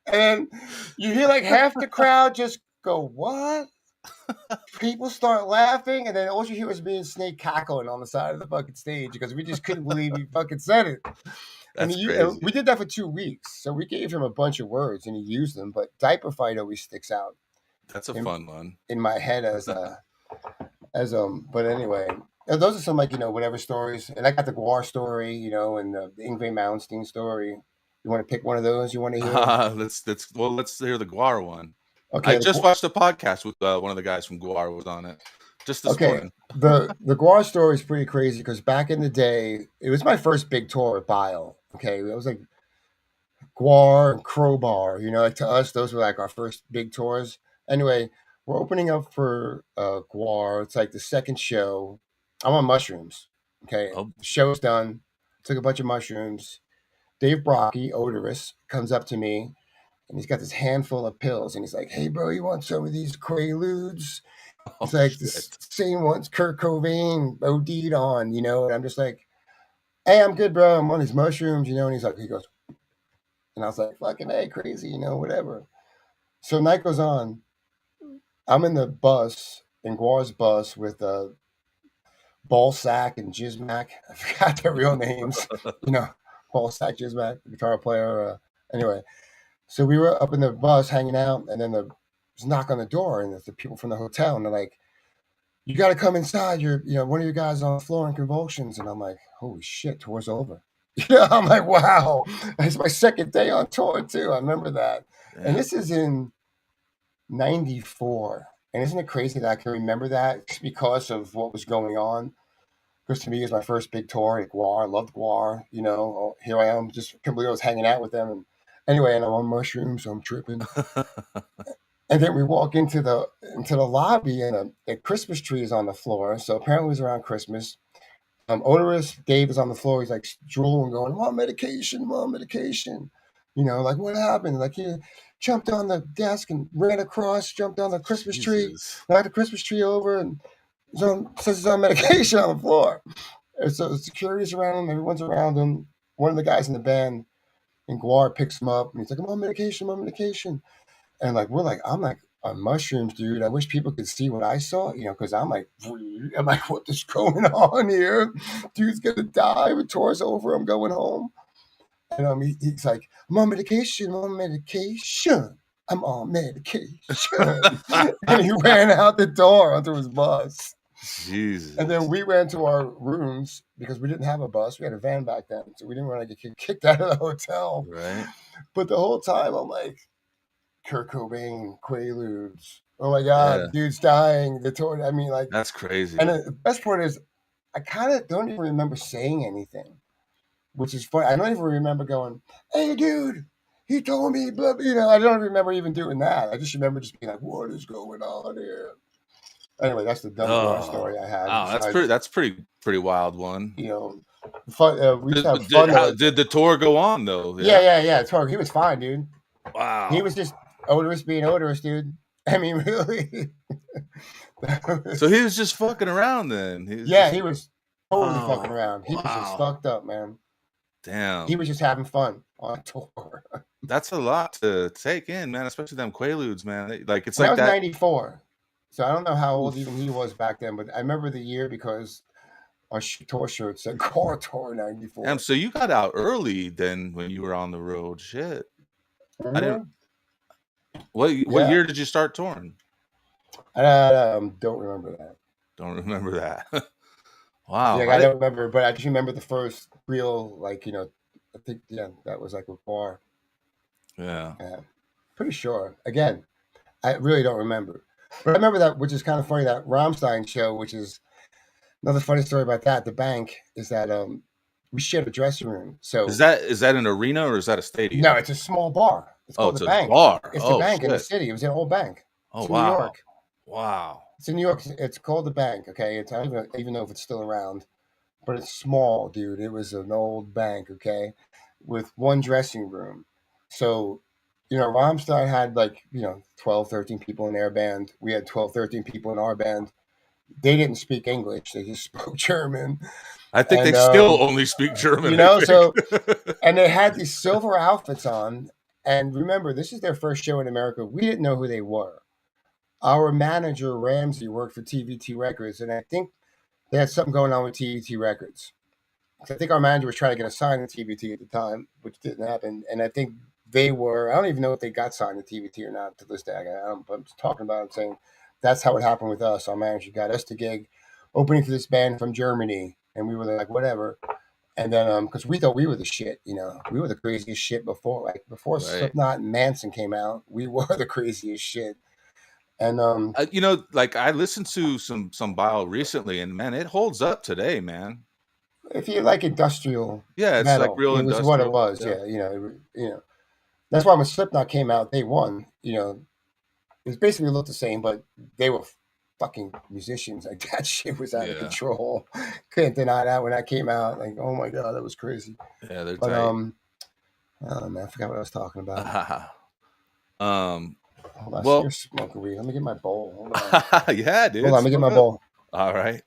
And you hear like half the crowd just go, "What?" People start laughing, and then all you hear is me and Snake cackling on the side of the fucking stage because we just couldn't believe he fucking said it. That's crazy. We did that for 2 weeks. So we gave him a bunch of words and he used them, but Diaper Fight always sticks out. That's a fun one. In my head but anyway, those are some whatever stories. And I got the Guar story, and the Yngwie Malmsteen story. You want to pick one of those? You want to hear? Let's hear the Guar one. Okay, I just watched a podcast with one of the guys from Guar was on it just this morning. The Guar story is pretty crazy because back in the day, it was my first big tour at Bile. Okay, it was like Guar and Crowbar. Like to us, those were like our first big tours. Anyway, we're opening up for Guar. It's like the second show. I'm on mushrooms. Okay, The show's done. Took a bunch of mushrooms. Dave Brocky, Odorous, comes up to me. And he's got this handful of pills, and he's like, "Hey, bro, you want some of these Quaaludes?" It's like the same ones Kurt Cobain OD'd on, And I'm just like, "Hey, I'm good, bro. I'm on these mushrooms, And he goes, and I was like, "Fucking hey, crazy, whatever." So night goes on. I'm in the bus, in Guar's bus, with Ballsack and Jizmac. I forgot their real names. Ballsack, Jizmac, the guitar player. Anyway. So we were up in the bus hanging out, and then there's a knock on the door, and it's the people from the hotel, and they're like, "You got to come inside. You're, one of your guys on the floor in convulsions." And I'm like, "Holy shit, tour's over." I'm like, "Wow, it's my second day on tour too." I remember that, and this is in '94, and isn't it crazy that I can remember that just because of what was going on? Because to me, it was my first big tour at Guar. I loved Guar. Here I am, just couldn't believe I was hanging out with them and. Anyway, and I'm on mushrooms, so I'm tripping. And then we walk into the lobby, and a Christmas tree is on the floor. So apparently it was around Christmas. Odorous Dave is on the floor. He's like drooling, going, "More medication, more medication." Like, what happened? Like, he jumped on the desk and ran across, jumped on the Christmas tree, knocked the Christmas tree over, and says he's on medication on the floor. And so the security's around him, everyone's around him. One of the guys in the band, and Guar picks him up, and he's like, "I'm on medication." And I'm like on mushrooms, dude. I wish people could see what I saw, because I'm like, what is going on here? Dude's gonna die. The tour's over. I'm going home. And he's like, I'm on medication, I'm on medication. I'm on medication. And he ran out the door onto his bus. Jesus. And then we ran to our rooms because we didn't have a bus. We had a van back then, so we didn't want to get kicked out of the hotel. Right. But the whole time I'm like, Kurt Cobain, Quaaludes. Oh my God, dude's dying. I mean, like, that's crazy. And the best part is, I kind of don't even remember saying anything, which is funny. I don't even remember going, "Hey, dude, he told me," blah, blah. I don't remember even doing that. I just remember just being like, "What is going on here?" Anyway, that's the dumb story I had. Oh, that's pretty wild one. Fun. We had fun. Did the tour go on though? Yeah. Tour. He was fine, dude. Wow. He was just odorous being odorous, dude. I mean, really. So he was just fucking around then. He was totally fucking around. He was just fucked up, man. Damn. He was just having fun on tour. That's a lot to take in, man. Especially them Quaaludes, man. Like it's that like was 94. So I don't know how old even he was back then, but I remember the year because our tour shirt said Core Tour 94. Damn, so you got out early then when you were on the road. Shit. Mm-hmm. I didn't. What year did you start touring? I don't remember that. Don't remember that. Wow. Yeah, I don't remember, but I just remember the first real, like, I think, that was like a bar. Yeah. Pretty sure. Again, I really don't remember. But I remember that, which is kind of funny, that Rammstein show, which is another funny story about that. The bank is that we shared a dressing room. So is that an arena or is that a stadium? No, it's a small bar. It's called the bank. Bar. It's the bank in the city. It was an old bank. Oh, it's wow. New York. Wow. It's in New York. It's called the bank. Okay, I don't even know if it's still around, but it's small, dude. It was an old bank. Okay, with one dressing room. So, Rammstein had 12, 13 people in their band. We had 12, 13 people in our band. They didn't speak English. They just spoke German. I think they still only speak German. So, and they had these silver outfits on. And remember, this is their first show in America. We didn't know who they were. Our manager, Ramsey, worked for TVT Records. And I think they had something going on with TVT Records. I think our manager was trying to get us signed to TVT at the time, which didn't happen. And I think I don't even know if they got signed to TVT or not to this day. I'm talking about it, saying that's how it happened with us. Our manager got us the gig, opening for this band from Germany. And we were like, whatever. And then, because we thought we were the shit, we were the craziest shit before right. Slipknot and Manson came out, we were the craziest shit. And I listened to some Bio recently, and man, it holds up today, man. If you like industrial, it's metal, like real industrial. It was what it was, yeah. That's why when Slipknot came out, they won. It was basically looked the same, but they were fucking musicians. Like, that shit was out of control. Couldn't deny that when that came out. Like, oh my God, that was crazy. Yeah, they're tight. Oh man, I forgot what I was talking about. Hold on, you're smoking weed. Let me get my bowl. Hold on. Yeah, dude. Hold on, let me get my bowl. All right.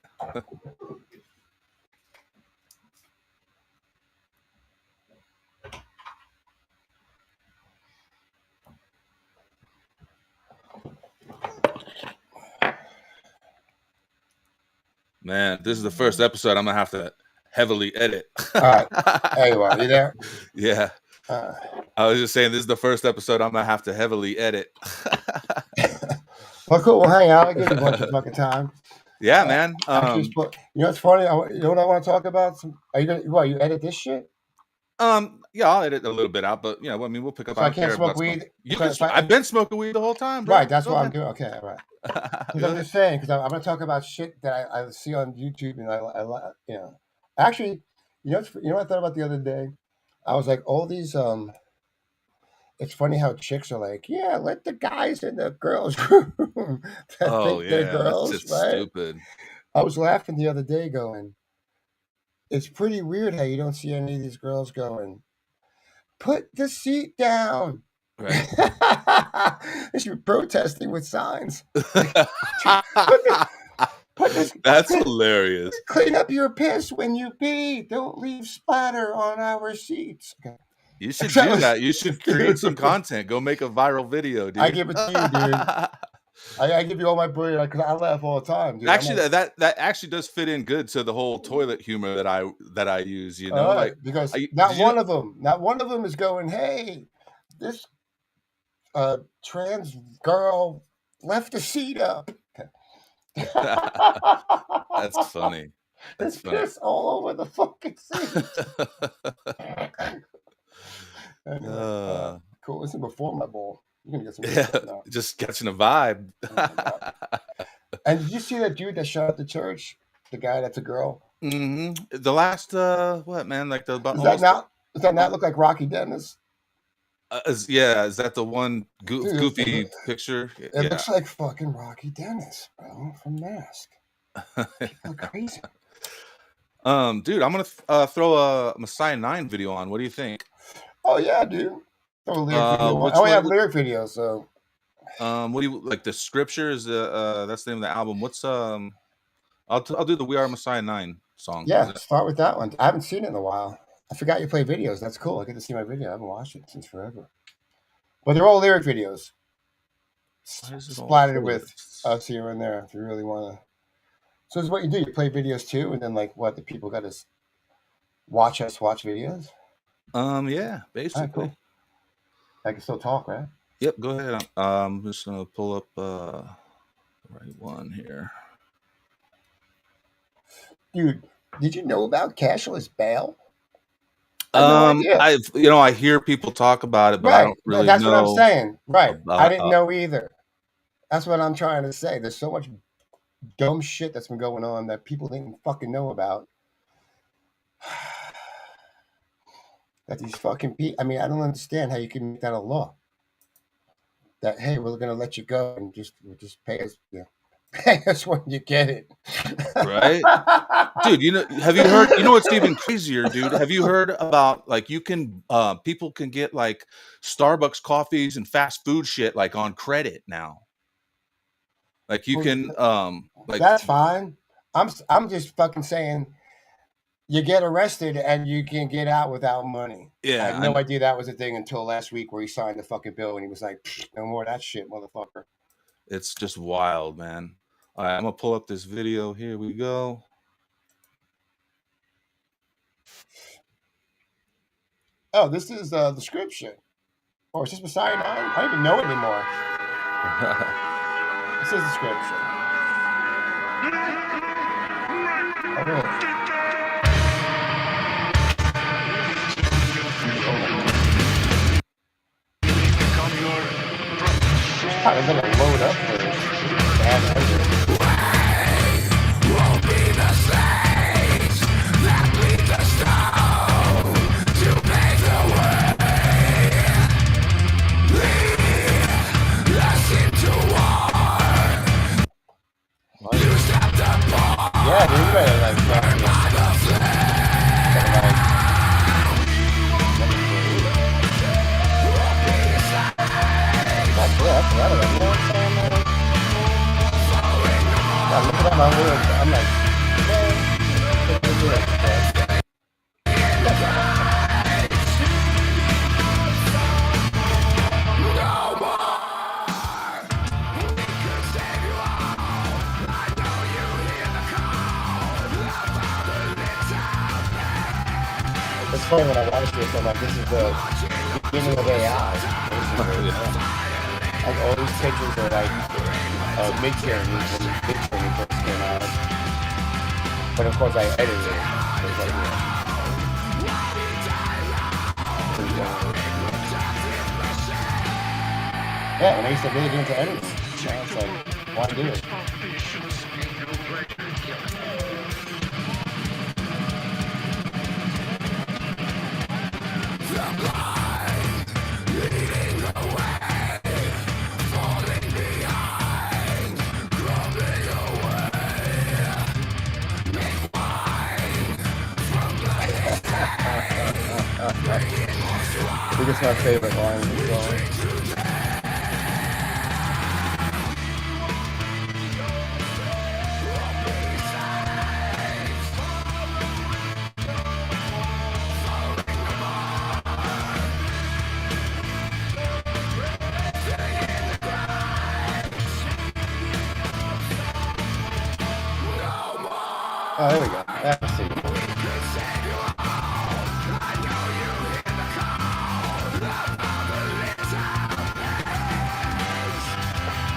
Man, this is the first episode I'm gonna have to heavily edit. All right. There you are. You there? Yeah. I was just saying, this is the first episode I'm gonna have to heavily edit. Well, cool. We'll hang out. I'll give you a bunch of fucking time. Yeah, man. What's funny? You know what I want to talk about? Are you gonna? You edit this shit? Yeah, I'll edit a little bit out, but we'll pick up. So I can't smoke weed. I've been smoking weed the whole time, bro. Right, that's what I'm doing. Okay, all right. Because I'm just saying, because I'm going to talk about shit that I see on YouTube, and I actually, what I thought about the other day? I was like, all these it's funny how chicks are like, yeah, let the guys in the girls' room think they're girls, that's just right? Stupid. I was laughing the other day, going, it's pretty weird how you don't see any of these girls going, put the seat down. Right. They should be protesting with signs. That's hilarious. Clean up your piss when you pee. Don't leave splatter on our seats. Okay. You should do that. You should create some content. Go make a viral video, dude. I give it to you, dude. I give you all my brilliant because I laugh all the time, dude. Actually, Like, that actually does fit in good to the whole toilet humor that I use. You know, all like right, because I not did you. one of them is going, "Hey, this trans girl left the seat up." That's funny. That's There's funny. piss all over the fucking seat. Anyway, uh, cool. Listen, before my bowl, you're gonna get some good yeah, stuff now. just catching a vibe. Oh my god! And did you see that dude that shot up the church? The guy that's a girl. The last what man? Like the about Does that almost. not? Does that not look like Rocky Dennis? Is that the one Dude, goofy picture? it looks like fucking Rocky Dennis, bro, from Mask. People are crazy. Dude, I'm gonna throw a Messiah 9 video on. What do you think? Oh yeah, dude. Throw a lyric video. Which Oh, yeah, one? lyric video. So What do you like? The scriptures. That's the name of the album. What's I'll do the We Are Messiah 9 song. yeah, start with that one. I haven't seen it in a while. I forgot you play videos. That's cool. I get to see my video. I haven't watched it since forever. But they're all lyric videos. Splattered with us here and there if you really want to. So this is what you do. You play videos too, and then like what the people got to watch us watch videos. Yeah, basically. Right, cool. I can still talk, right? Yep. Go ahead. I'm just gonna pull up the right one here. Dude, did you know about cashless bail? I hear people talk about it, but I don't really that's know. What I'm saying. Right. I didn't know either. That's what I'm trying to say. There's so much dumb shit that's been going on that people didn't fucking know about. That these fucking people. I mean, I don't understand how you can make that a law. That hey, we're gonna let you go and just pay us. Yeah. Pay us when you get it. Right? Dude, have you heard, what's even crazier, dude? Have you heard about like you can people can get like Starbucks coffees and fast food shit like on credit now? Like you can like that's fine. I'm just fucking saying you get arrested and you can get out without money. Yeah. I had no idea that was a thing until last week where he signed the fucking bill and he was like, no more of that shit, motherfucker. It's just wild, man. All right, I'm gonna pull up this video. Here we go. Oh, this is the description. Or is this Messiah 9? I don't even know it anymore. This is the description. Oh, really? I'm gonna load up first. Won't be the slaves that bleed the stone to pave the way. Lead us into war. You stop the ball. Yeah, dude, you better like look at my words. I'm like, it's funny when I watch this, I'm like, this is the beginning of AI. Like all these pictures are like mid-journey when mid-journey first came out. But of course I edited it. So it's like, yeah, when I used to really get into editing, now it's like, why do it? I think it's my favorite line in the song. Oh, there we go. Let's see.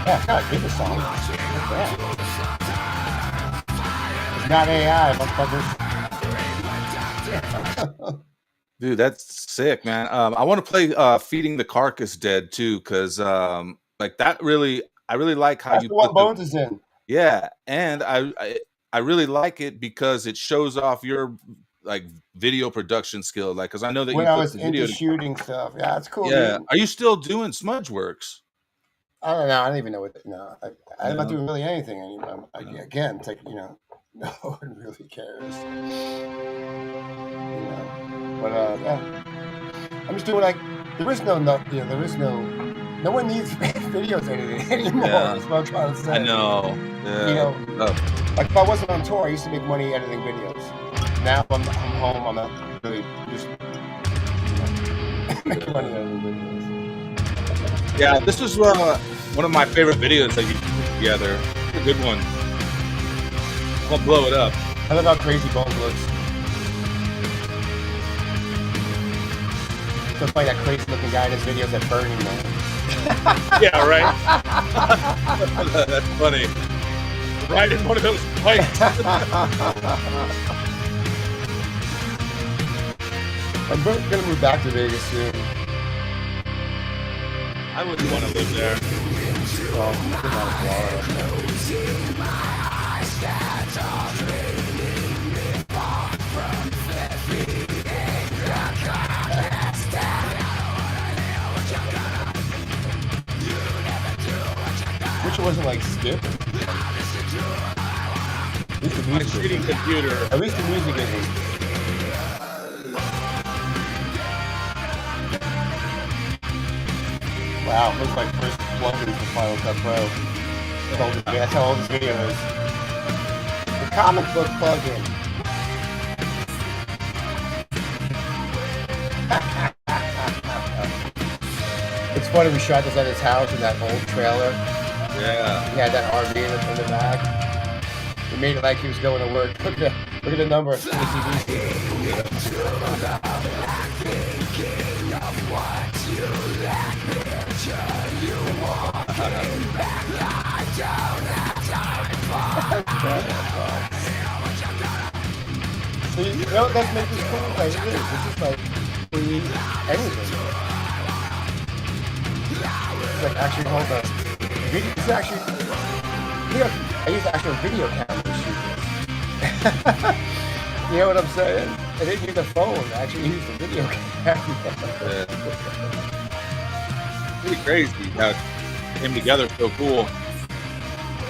Yeah, it's not a good song. Yeah. It's not AI, motherfuckers. Dude, that's sick, man. I want to play "Feeding the Carcass Dead" too, because like that really, I really like how That's you the one put the Bones is in. yeah, and I really like it because it shows off your like video production skill, like because I know that When you I put was the into video. shooting stuff. Yeah, it's cool, Yeah, dude. are you still doing smudge works? I don't know. I don't even know what. No, I'm not No, doing really anything anymore. no. Again, it's like, no one really cares. But yeah, I'm just doing like there is no, there is no one needs videos anything anymore. Yeah, That's what I'm trying to I say. know. You Yeah, know, it's tough. like if I wasn't on tour, I used to make money editing videos. Now I'm home. I'm not really just making money editing videos. Yeah, this was one of my favorite videos that you put together. It's a good one. I'm gonna blow it up. I love how crazy Bones looks. Looks like that crazy looking guy in his videos at Burning Man. Yeah, right. That's funny. Right in one of those fights. I'm gonna move back to Vegas soon. I wouldn't want to live there. Well, I'm out of Florida. Which wasn't like Skip. At least the My music shitty isn't. computer. At least the music isn't. Wow, looks like first plugin for Final Cut Pro. That's how old this video is. The comic book plugin. It's funny, we shot this at his house in that old trailer. Yeah. He had that RV in the back. We made it like he was going to work. Look at the number. So you know what that makes this cool? Like, it is. It's just like free anything. It's like, actually, hold on. This is actually, I use actual video camera to shoot this. You know what I'm saying? I didn't use a phone. I actually used a video camera. Pretty crazy how it came together so cool.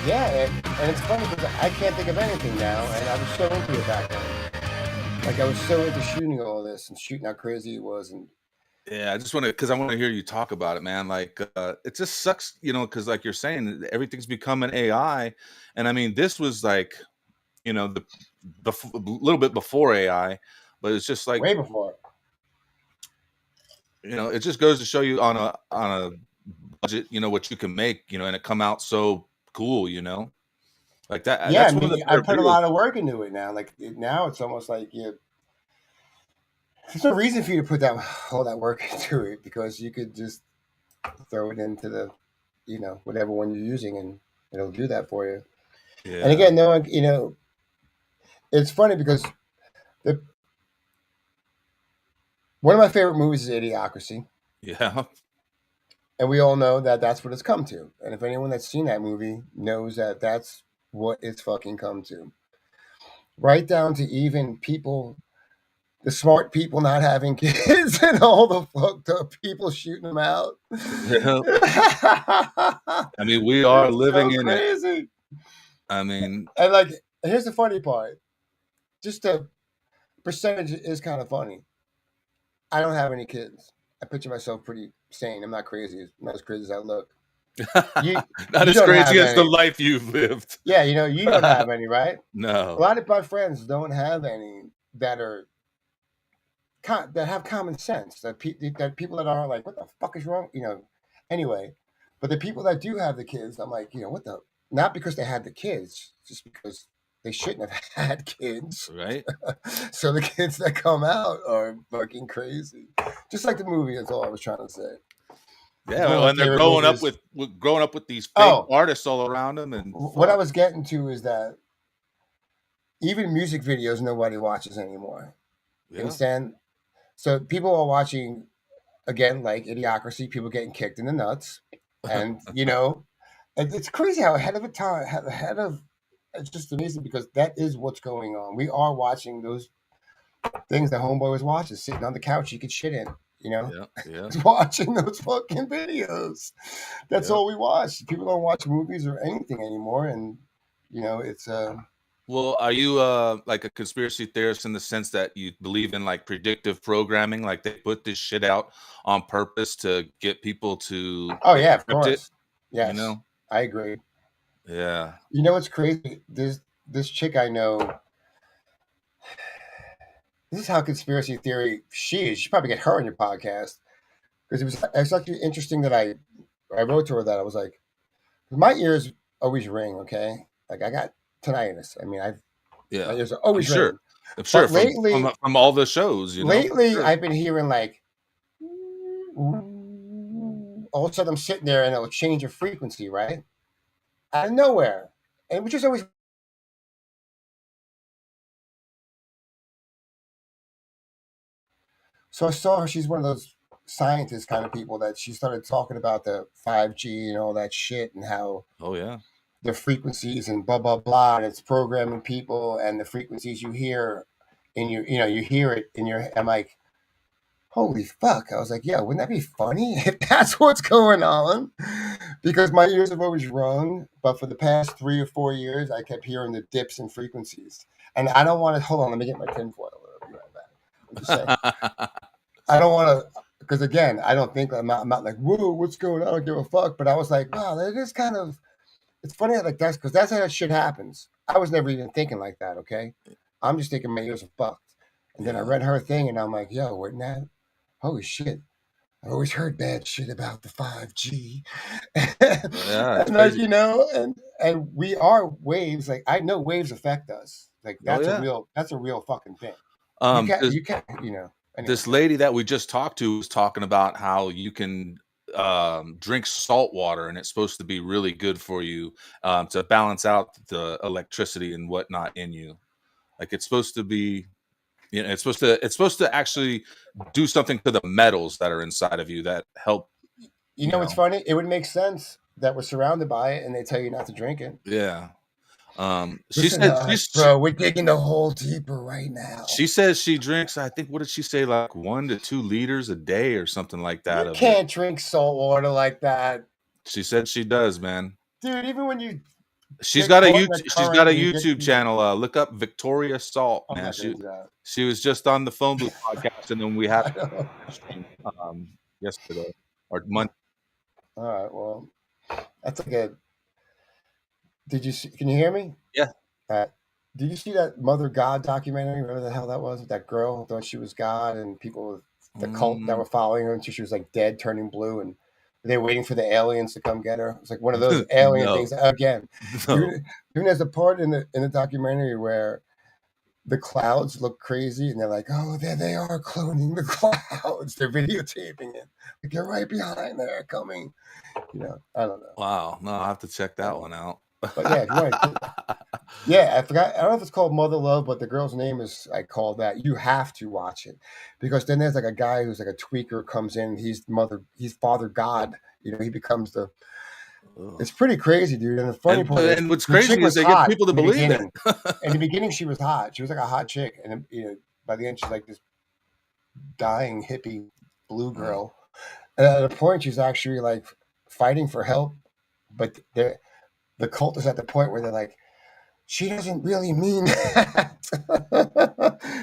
Yeah, and it's funny because I can't think of anything now, and I was so into it back then. Like, I was so into shooting all this and shooting how crazy it was. And Yeah, I just want to because I want to hear you talk about it, man. Like, it just sucks, because like you're saying, everything's becoming AI, and I mean, this was like, the a little bit before AI, but it's just like, way before. it just goes to show you on a budget, what you can make, and it come out so cool, like that. Yeah, I That's one of mean, the I better put a videos. lot of work into it now. Like, now it's almost like there's no reason for you to put all that work into it because you could just throw it into the, whatever one you're using and it'll do that for you. Yeah, And again, no one, it's funny because one of my favorite movies is Idiocracy. yeah, And we all know that that's what it's come to. And if anyone that's seen that movie knows that that's what it's fucking come to. Right down to even people, the smart people not having kids and all the fucked up people shooting them out. yeah. I mean, we are living So in it. crazy. I mean, And like, here's the funny part. Just the percentage is kind of funny. I don't have any kids. I picture myself pretty sane. I'm not crazy. I'm not as crazy as I look. not You as don't have crazy as the any. life you've lived. Yeah, you don't have any, right? A No. lot of my friends don't have any that have common sense. That people that are like, what the fuck is wrong? Anyway, but the people that do have the kids, I'm like, what the? Not because they had the kids, just because they shouldn't have had kids. Right. So the kids that come out are fucking crazy. Just like the movie, that's all I was trying to say. It's one of Yeah, my and they're favorite growing up movies. with these fake Oh, artists all around them, and what I fuck. was getting to is that even music videos nobody watches anymore. You Yeah. understand? So people are watching again, like Idiocracy, people getting kicked in the nuts, and it's crazy how ahead of a time, ahead of. It's just amazing because that is what's going on. We are watching those things that homeboy was watching, sitting on the couch he could shit in. You know, Yeah, yeah, he's watching those fucking videos. That's yeah. all we watch. People don't watch movies or anything anymore, and it's Well, are you like a conspiracy theorist in the sense that you believe in like predictive programming, like they put this shit out on purpose to get people to oh yeah, of accept it, course, you yes, know? I agree. Yeah. You know what's crazy? This chick I know. This is how conspiracy theory she is. You should probably get her on your podcast because it's actually interesting that I wrote to her that I was like, my ears always ring, okay? Like I got tinnitus. I mean, my Yeah. ears are I'm always sure. ringing. I'm sure But lately, from all the shows, for lately sure. I've been hearing like all of a sudden I'm sitting there and it'll change a frequency, right? Out of nowhere. And which is always so I saw her, she's one of those scientist kind of people that she started talking about the 5G and all that shit and how Oh yeah. the frequencies and blah blah blah and it's programming people and the frequencies you hear in your you hear it in your I'm like holy fuck. I was like, yeah, wouldn't that be funny if that's what's going on? Because my ears have always rung, but for the past 3 or 4 years, I kept hearing the dips in frequencies. And I don't want to, hold on, let me get my tinfoil. I'll be right back. I'm just saying, I don't want to, because again, I don't think, I'm not like, whoa, what's going on? I don't give a fuck. But I was like, wow, that is kind of, it's funny how like that's, because that's how that shit happens. I was never even thinking like that, okay? I'm just thinking my ears are fucked. And then I Yeah. read her thing and I'm like, yo, wouldn't that, holy shit. I always heard bad shit about the 5G. Yeah, it's And like, crazy. and we are waves. Like I know waves affect us. Like Oh yeah. that's a real fucking thing. Um this, You can't, anyway. this lady that we just talked to was talking about how you can drink salt water and it's supposed to be really good for you, to balance out the electricity and whatnot in you. Like it's supposed to be, it's supposed to actually do something to the metals that are inside of you that help, You you know what's know. funny? It would make sense that we're surrounded by it and they tell you not to drink it. Yeah. She Listen to said us, bro. We're digging the hole deeper right now. she says she drinks, I think, what did she say, like 1 to 2 liters a day or something like that You of it. can't drink salt water like that. She said she does, man. Dude, even when you She's get got a caught in a YouTube she's got current a and you get YouTube channel. Look up Victoria Salt, I'm man. not gonna She do that. she was just on the phone booth podcast, and then we had I know. a stream yesterday or Monday. All right, well, that's like a. Did you see? Can you hear me? Yeah. Uh, did you see that Mother God documentary? Whatever the hell that was. That girl thought she was God, and people, the cult that Mm, were following her until she was like dead, turning blue, and they were waiting for the aliens to come get her. It's like one of those alien no, things again. no. Even there's a part in the documentary where the clouds look crazy, and they're like, "Oh, there they are, cloning the clouds. They're videotaping it. Like they're right behind there, coming." I don't know. Wow. No, I'll have to check I that don't one know. out. But yeah, if you want to, yeah, I forgot. I don't know if it's called Mother Love, but the girl's name is I call that. You have to watch it because then there's like a guy who's like a tweaker comes in. He's Father God. He becomes the. Ugh. It's pretty crazy, dude. And the funny part is And what's the chick crazy is was they get hot people to in the believe it. beginning. In the beginning, she was hot. She was like a hot chick, and by the end, she's like this dying hippie blue Mm. girl. And at a point, she's actually like fighting for help, but the cult is at the point where they're like, she doesn't really mean that.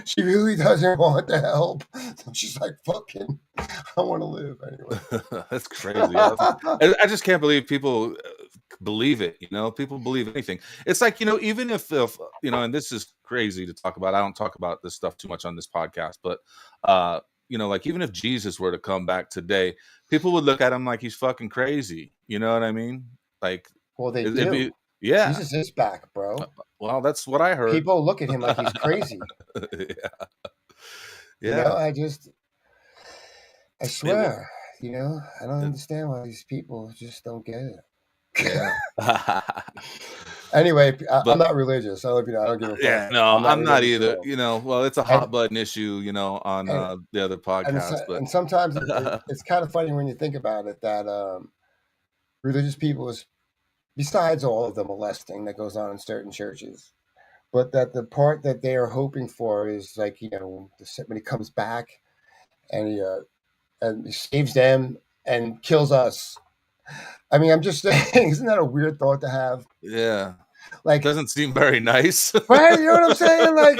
She really doesn't want the help. So she's like, fucking, I want to live anyway. That's crazy. I just can't believe people believe it. People believe anything. It's like, even if and this is crazy to talk about. I don't talk about this stuff too much on this podcast, but like even if Jesus were to come back today, people would look at him like he's fucking crazy. You know what I mean? Like Well, they it'd be do. Yeah. Jesus is back, bro. Well, that's what I heard. People look at him like he's crazy. Yeah. You know, I swear, you know, I don't understand why these people just don't get it. Yeah. Anyway, I'm But not religious. I don't give a fuck. yeah, no, I'm not religious at either. all. You know, well, it's a hot button issue, you know, on And the other podcast, but and sometimes it's kind of funny when you think about it that religious people is, besides all of the molesting that goes on in certain churches, but that the part that they are hoping for is like, you know, when he comes back and he saves them and kills us. I mean, I'm just saying, isn't that a weird thought to have? yeah, Like, doesn't seem very nice, right? You know what I'm saying? Like,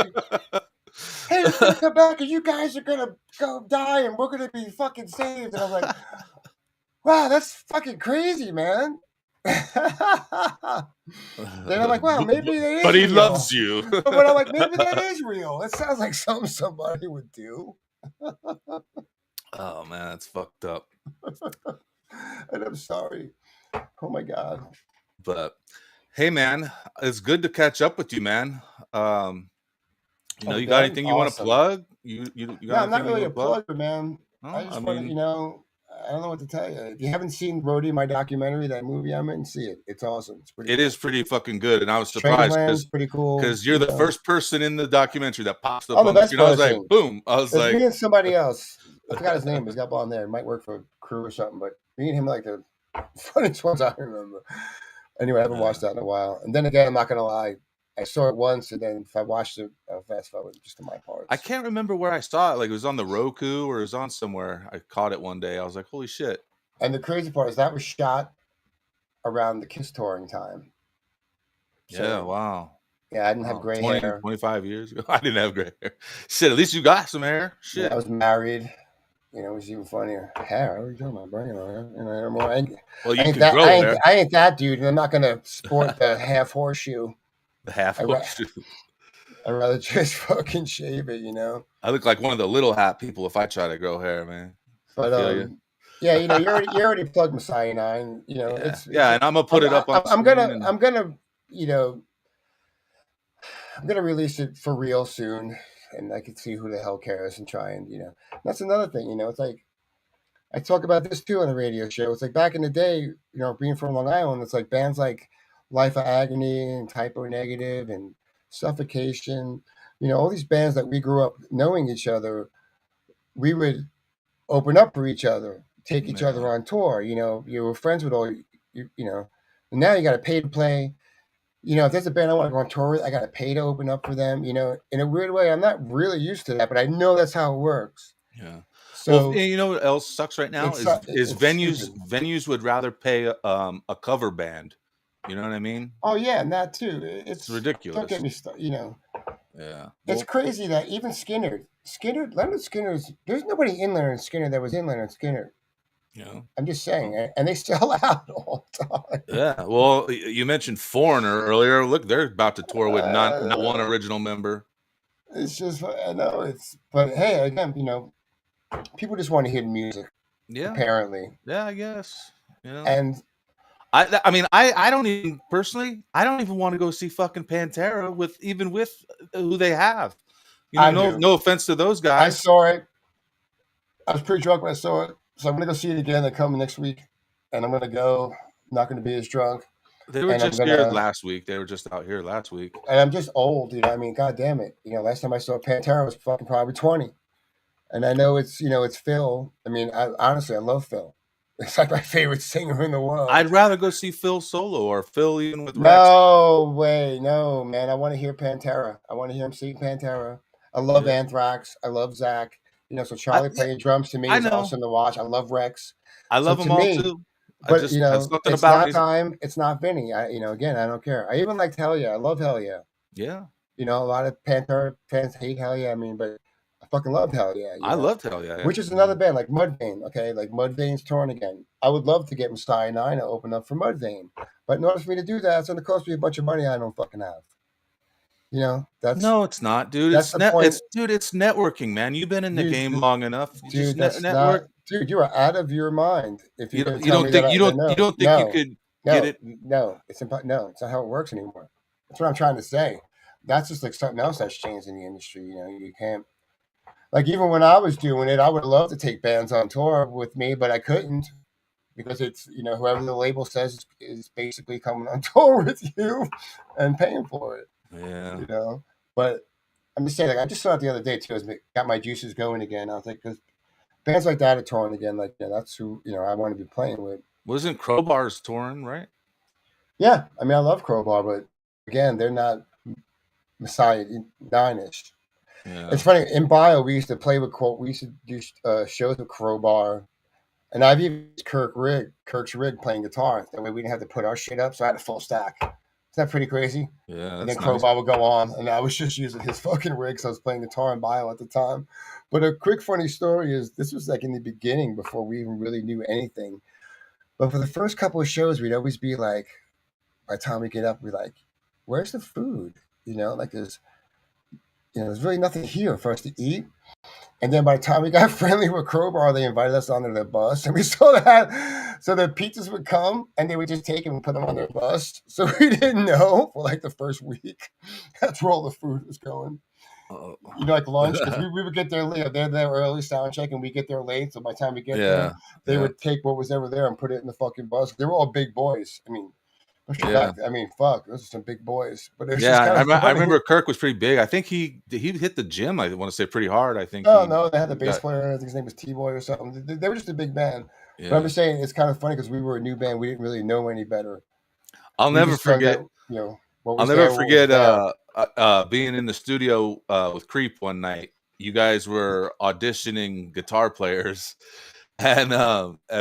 hey, he's gonna come back and you guys are gonna go die and we're gonna be fucking saved. And I'm like, wow, that's fucking crazy, man. Then I'm like, wow, maybe that is but he real. loves you. But I'm like, maybe that is real. It sounds like something somebody would do. Oh man, that's fucked up. And I'm sorry. Oh my god. But hey, man, it's good to catch up with you, man. You know, you got anything you want to plug? You got no, I'm not really a plug? plugger, man. No, I just want to, you know, I don't know what to tell you. If you haven't seen Brody, my documentary, that movie I'm in, see it. It's awesome. It's pretty. It is pretty fucking good, and I was surprised because pretty cool. Because you're the first person in the documentary that pops up on the screen. I was like, boom. I was like, me and somebody else. I forgot his name. He's got blonde there. He might work for a crew or something, but me and him are like the funniest ones I remember. Anyway, I haven't watched that in a while. And then again, I'm not gonna lie. I saw it once, and then if I watched it, I'll fast forward just to my parts. I can't remember where I saw it. Like it was on the Roku or it was on somewhere. I caught it one day. I was like, holy shit. And the crazy part is that was shot around the Kiss touring time. So, yeah, wow. Yeah, I didn't have gray hair. 25 years ago, I didn't have gray hair. Shit, at least you got some hair. Shit. Yeah, I was married. You know, it was even funnier. Hair? What are you talking about? Bring it on. You know, well, you can grow hair. I ain't that dude, and I'm not going to sport the half horseshoe. The half horseshoe. I'd rather just fucking shave it, you know? I look like one of the little hat people if I try to grow hair, man. But, yeah, you know, you already plugged Messiah 9. You know, yeah, and I'm gonna put it up on. I'm gonna, you know, I'm gonna release it for real soon, and I can see who the hell cares and try and, you know, that's another thing. You know, it's like I talk about this too on the radio show. It's like back in the day, you know, being from Long Island, it's like bands like Life of Agony and Typo Negative and Suffocation. You know, all these bands that we grew up knowing each other, we would open up for each other. Take each other on tour, you know, you were friends with all, you know, and now you got to pay to play. You know, if there's a band I want to go on tour with, I got to pay to open up for them. You know, in a weird way, I'm not really used to that, but I know that's how it works. Yeah. So well, you know what else sucks right now is venues would rather pay a cover band. You know what I mean? Oh yeah, and that too. It's ridiculous. Don't get me started. You know. Yeah. It's crazy that even Leonard Skinner's. There's nobody in Leonard Skinner that was in Leonard Skinner. Yeah. I'm just saying, and they sell out all the time. Yeah. Well, you mentioned Foreigner earlier. Look, they're about to tour with not one original member. It's just, I know but hey, again, you know, people just want to hear the music. Yeah. Apparently. Yeah, I guess. You know? And I mean, I don't even personally, I don't even want to go see fucking Pantera with who they have. You know, no offense to those guys. I saw it. I was pretty drunk when I saw it. So I'm going to go see it again. They're coming next week. And I'm going to go. I'm not going to be as drunk. They were just here last week. They were just out here last week. And I'm just old, you know. I mean, God damn it. You know, last time I saw Pantera was fucking probably 20. And I know it's, you know, it's Phil. I mean, honestly, I love Phil. It's like my favorite singer in the world. I'd rather go see Phil solo or Phil even with Rex. No way. No, man. I want to hear Pantera. I want to hear him sing Pantera. I love Anthrax. I love Zach. You know, so Charlie playing drums to me is awesome to watch. I love Rex. I love them all too. But you know, it's not time. It's not Vinny. You know, again, I don't care. I even liked Hell Yeah. I love Hell Yeah. Yeah. You know, a lot of Pantera fans hate Hell Yeah. I mean, but I fucking loved Hell Yeah. I loved Hell Yeah. Which is another band like Mudvayne. Okay, like Mudvayne's touring again. I would love to get Messiah 9 to open up for Mudvayne, but in order for me to do that, it's going to cost me a bunch of money I don't fucking have. You know, no, it's not, dude. It's networking, man. You've been in the game long enough. Dude, network. Dude, you are out of your mind. If you don't think you could. get No, it? no, no, it's not how it works anymore. That's what I'm trying to say. That's just like something else that's changed in the industry. You know, you can't like even when I was doing it, I would love to take bands on tour with me, but I couldn't because it's whoever the label says is basically coming on tour with you and paying for it. Yeah. You know, but I'm just saying, like I just saw it the other day too. Got my juices going again. I was like, because bands like that are touring again. Like, that's who I want to be playing with. Wasn't Crowbar's touring, right? Yeah, I mean, I love Crowbar, but again, they're not Messiah 9ish. Yeah. It's funny in Bio we used to play with we used to do shows with Crowbar, and I've even used Kirk's rig playing guitar. That way we didn't have to put our shit up, so I had a full stack. Isn't that pretty crazy? Yeah, And that's then nice. Crowbar would go on, and I was just using his fucking rig, so I was playing guitar in Bio at the time. But a quick funny story is this was like in the beginning before we even really knew anything. But for the first couple of shows, we'd always be like, by the time we get up, we're like, where's the food? Like there's really nothing here for us to eat. And then by the time we got friendly with Crowbar, they invited us onto their bus, and we saw that. So the pizzas would come, and they would just take them and put them on their bus. So we didn't know for like the first week. That's where all the food was going. Like lunch, because we would get there late. They're there early, sound check, and we get there late. So by the time we get there, they would take what was ever there and put it in the fucking bus. They were all big boys. I mean, fuck, those are some big boys. But it was just kind of I remember Kirk was pretty big. I think he hit the gym. I want to say pretty hard. I think. No, they had the bass player. I think his name was T-Boy or something. They were just a big band. Yeah. But I'm just saying it's kind of funny because we were a new band. We didn't really know any better. I'll never forget. I'll never forget being in the studio with Creep one night. You guys were auditioning guitar players, and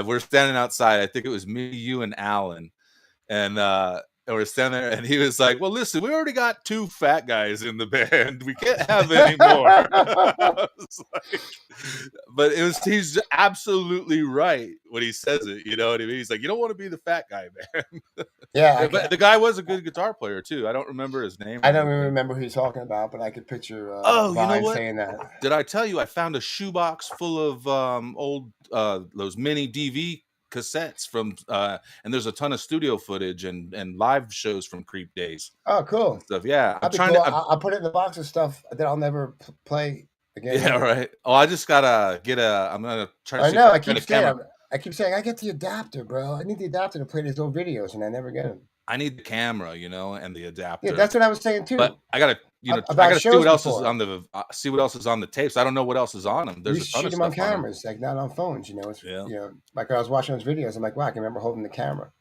we're standing outside. I think it was me, you, and Alan. And we're standing there, and he was like, "Well, listen, we already got 2 fat guys in the band. We can't have any more." But he's absolutely right when he says it. You know what I mean? He's like, "You don't want to be the fat guy, man." Yeah, but the guy was a good guitar player too. I don't remember his name. I don't even remember who he's talking about, but I could picture. You know what? Saying that. Did I tell you I found a shoebox full of old those mini DV cassettes from and there's a ton of studio footage and live shows from Creep days. Oh, cool stuff. Yeah, I'll put it in the box of stuff that I'll never play again. Yeah, right. Oh, I just gotta get I'm gonna try to. I know. I keep saying I get the adapter, bro. I need the adapter to play these old videos, and I never get them. I need the camera, and the adapter. Yeah, that's what I was saying too. But I gotta, I gotta see what else is on the tapes. I don't know what else is on them. There's a ton of stuff on cameras, like not on phones. It's like I was watching those videos. I'm like, wow, I can remember holding the camera.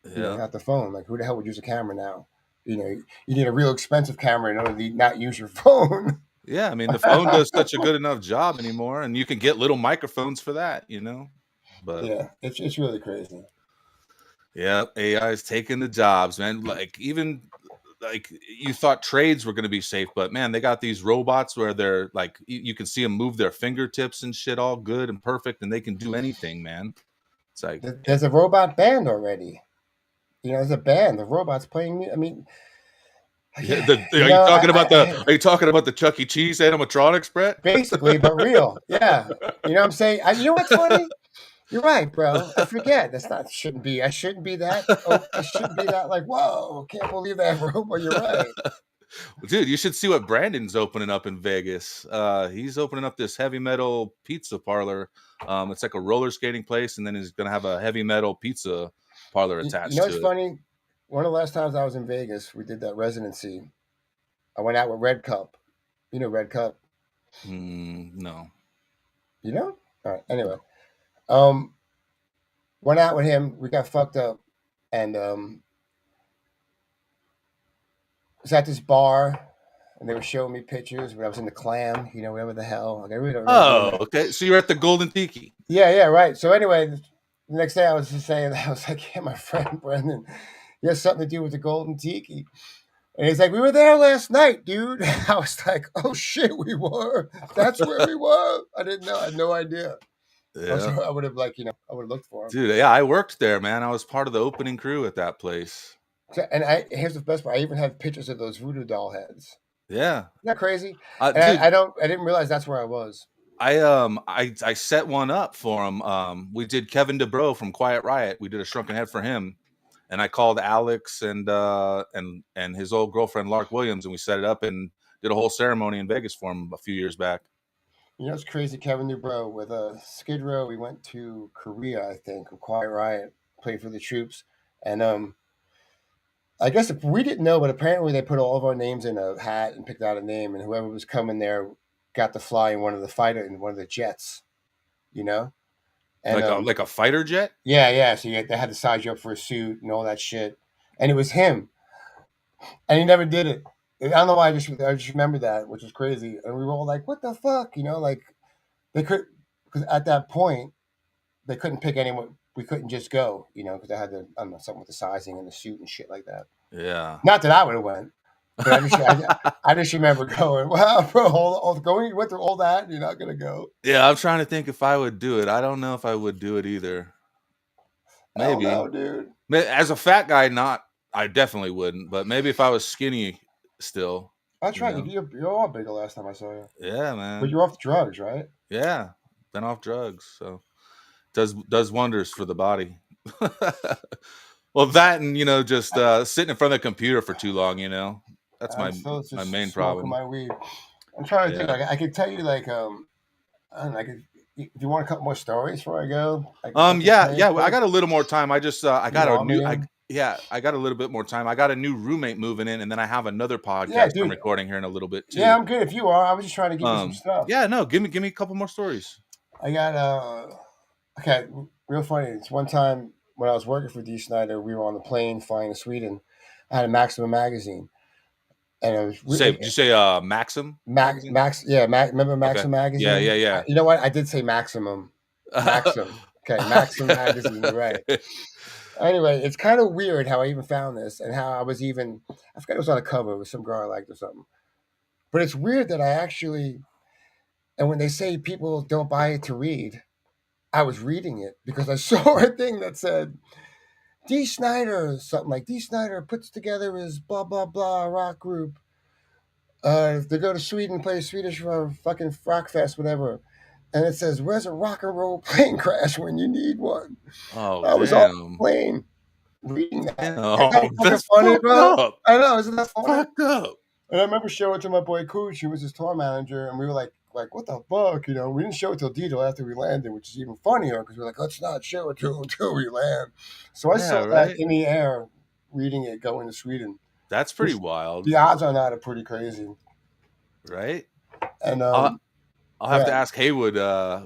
Not the phone. Like, who the hell would use a camera now? You need a real expensive camera in order to not use your phone. Yeah, I mean the phone does such a good enough job anymore, and you can get little microphones for that. But yeah, it's really crazy. Yeah, AI is taking the jobs, man. Like even like you thought trades were going to be safe, but man, they got these robots where they're like you can see them move their fingertips and shit, all good and perfect, and they can do anything, man. It's like there's a robot band already. There's a band. The robots playing. I mean, are you talking about the Chuck E. Cheese animatronics, Brett? Basically, but real. Yeah, you know what I'm saying. You know what's funny? You're right, bro. I forget. Shouldn't be that. It shouldn't be that. Like, whoa, can't believe that, bro. But you're right. Dude, you should see what Brandon's opening up in Vegas. He's opening up this heavy metal pizza parlor. It's like a roller skating place, and then he's gonna have a heavy metal pizza parlor attached. It's funny. One of the last times I was in Vegas, we did that residency. I went out with Red Cup. You know Red Cup? No. You know? All right. Anyway. Went out with him. We got fucked up, and was at this bar, and they were showing me pictures when I was in the Clam, whatever the hell. Like, I really don't remember. Oh, okay. So you're at the Golden Tiki. Yeah, right. So anyway, the next day I was just saying, I was like, yeah, my friend Brendan, he has something to do with the Golden Tiki. And he's like, we were there last night, dude. I was like, oh shit, we were. That's where we were. I didn't know. I had no idea. Yeah. I would have looked for him. Dude, yeah, I worked there, man. I was part of the opening crew at that place. So, and here's the best part. I even have pictures of those voodoo doll heads. Yeah. Isn't that crazy? Dude, I didn't realize that's where I was. I set one up for him. We did Kevin DeBro from Quiet Riot. We did a Shrunken Head for him. and I called Alex and his old girlfriend Lark Williams, and we set it up and did a whole ceremony in Vegas for him a few years back. You know, it's crazy, Kevin Dubrow with Skid Row. We went to Korea, I think, with Quiet Riot, played for the troops, and I guess if we didn't know, but apparently they put all of our names in a hat and picked out a name, and whoever was coming there got to fly in one of the jets, you know, and like a fighter jet. Yeah. So they had to size you up for a suit and all that shit, and it was him, and he never did it. I don't know why. I just remember that, which is crazy, and we were all like, "What the fuck?" You know, like they could, because at that point they couldn't pick anyone. We couldn't just go, you know, because they had to, I don't know, something with the sizing and the suit and shit like that. Yeah. Not that I would have went, but I just remember going, wow, bro, going, you went through all that and you're not going to go. Yeah, I'm trying to think if I would do it. I don't know if I would do it either. Maybe. I don't know, dude. As a fat guy, I definitely wouldn't. But maybe if I was skinny still. That's right. You're all bigger last time I saw you. Yeah, man. But you're off drugs, right? Yeah, been off drugs. So does wonders for the body. Well, that and just sitting in front of the computer for too long, that's my main problem. My weed. I'm trying to think. I could tell you I don't know. Do you want a couple more stories before I go? Yeah. I got a little more time. I just I got a little bit more time. I got a new roommate moving in, and then I have another podcast I'm recording here in a little bit too. Yeah, I'm good if you are. I was just trying to give you some stuff. Yeah, no, give me a couple more stories. I got okay, real funny. It's one time when I was working for D. Snyder, we were on the plane flying to Sweden. I had a Maximum magazine, and it was. Did you say Maxim? Remember Maxim magazine? Yeah. You know what? I did say Maximum. Maxim. Okay, Maxim magazine. You're right. Anyway, it's kind of weird how I even found this and how I forgot it was on a cover with some girl I liked or something. But it's weird that and when they say people don't buy it to read, I was reading it because I saw a thing that said, D. Snyder, something like D. Snyder puts together his blah, blah, blah rock group. They go to Sweden, play Swedish fucking rock fest, whatever. And it says, where's a rock and roll plane crash when you need one? Oh, I was on the plane reading that. Oh, that's funny, bro. I know, isn't that funny? Fucked up. And I remember showing it to my boy Cooch, who was his tour manager, and we were like, what the fuck? We didn't show it till detail after we landed, which is even funnier because we were like, let's not show it to him until we land. So I saw that in the air, reading it going to Sweden. That's pretty wild. The odds on that are pretty crazy. Right? And I'll have to ask Haywood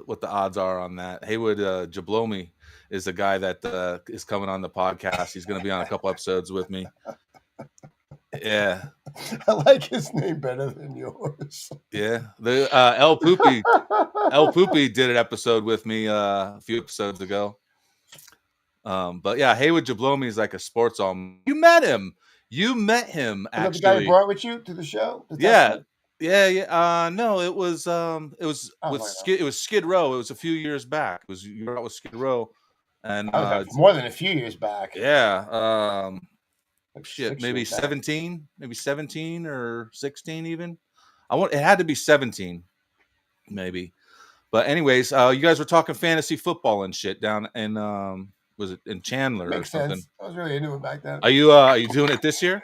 what the odds are on that. Haywood Jablomi is the guy that is coming on the podcast. He's going to be on a couple episodes with me. Yeah. I like his name better than yours. Yeah. The El Poopy did an episode with me a few episodes ago. But yeah, Haywood Jablomi is like a sports almanac. You met him actually. The guy you brought with you to the show? Yeah. No, it was Skid Row. It was a few years back. You were out with Skid Row, and more than a few years back. Yeah. Maybe 17, or 16 even. It had to be 17, maybe. But anyways, you guys were talking fantasy football and shit down in was it in Chandler or something? Sense. I was really into it back then. Are you doing it this year?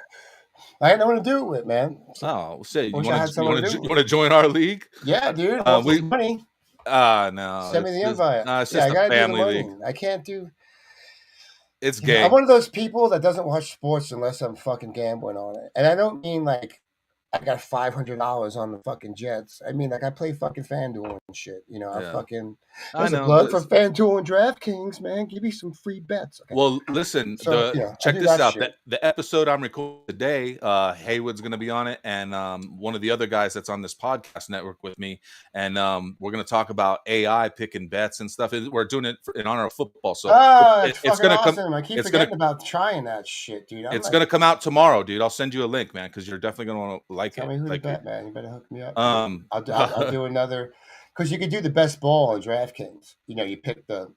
I had no one to do it with, man. Oh, say you want to join our league? Yeah, dude. Money. No. Send me the invite. It's just a family league. I can't do. It's gay. I'm one of those people that doesn't watch sports unless I'm fucking gambling on it, and I don't mean like I got $500 on the fucking Jets. I mean, like I play fucking FanDuel and shit. There's a plug for FanDuel and DraftKings, man. Give me some free bets. Okay. Well, listen, check this out. The episode I'm recording today, Haywood's going to be on it, and one of the other guys that's on this podcast network with me, and we're going to talk about AI picking bets and stuff. We're doing it in honor of football, so it's going to come. I keep forgetting about trying that shit, dude. It's going to come out tomorrow, dude. I'll send you a link, man, because you're definitely going to want to like Tell me who to bet, man. You better hook me up. I'll do another, because you could do the best ball on DraftKings. You pick the,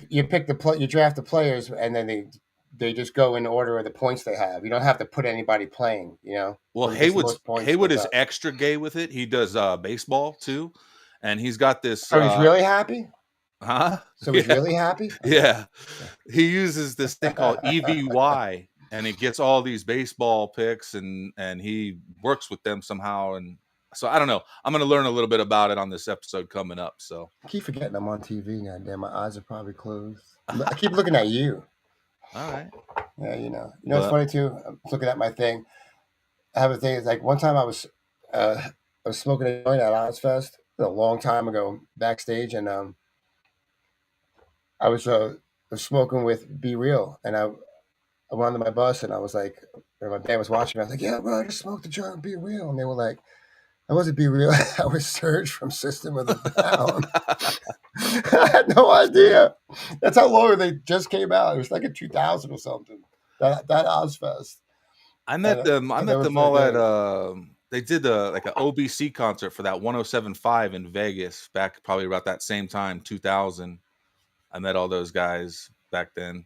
you pick you draft the players, and then they just go in order of the points they have. You don't have to put anybody playing. Well, Haywood is extra gay with it. He does baseball too, and he's got this. So he's really happy. Huh? So he's really happy? Okay. Yeah. He uses this thing called EVY, and he gets all these baseball picks, and he works with them somehow. And so I don't know. I'm going to learn a little bit about it on this episode coming up. So I keep forgetting I'm on TV. Goddamn, my eyes are probably closed. I keep looking at you. all right. Yeah, you know. It's funny too. I'm looking at my thing. I have a thing. It's like one time I was smoking a joint at Ozfest a long time ago backstage, and I was smoking with Be Real, and I went onto my bus, and I was like, or my band was watching me. I was like, yeah, bro, I just smoked a joint with Be Real, and they were like, I wasn't Be Real. I was Serge from System of a Down. I had no idea. That's how long they just came out. It was like in 2000 or something. That Ozfest. I met them. I met them all at. They did like an OBC concert for that 107.5 in Vegas back probably about that same time, 2000. I met all those guys back then.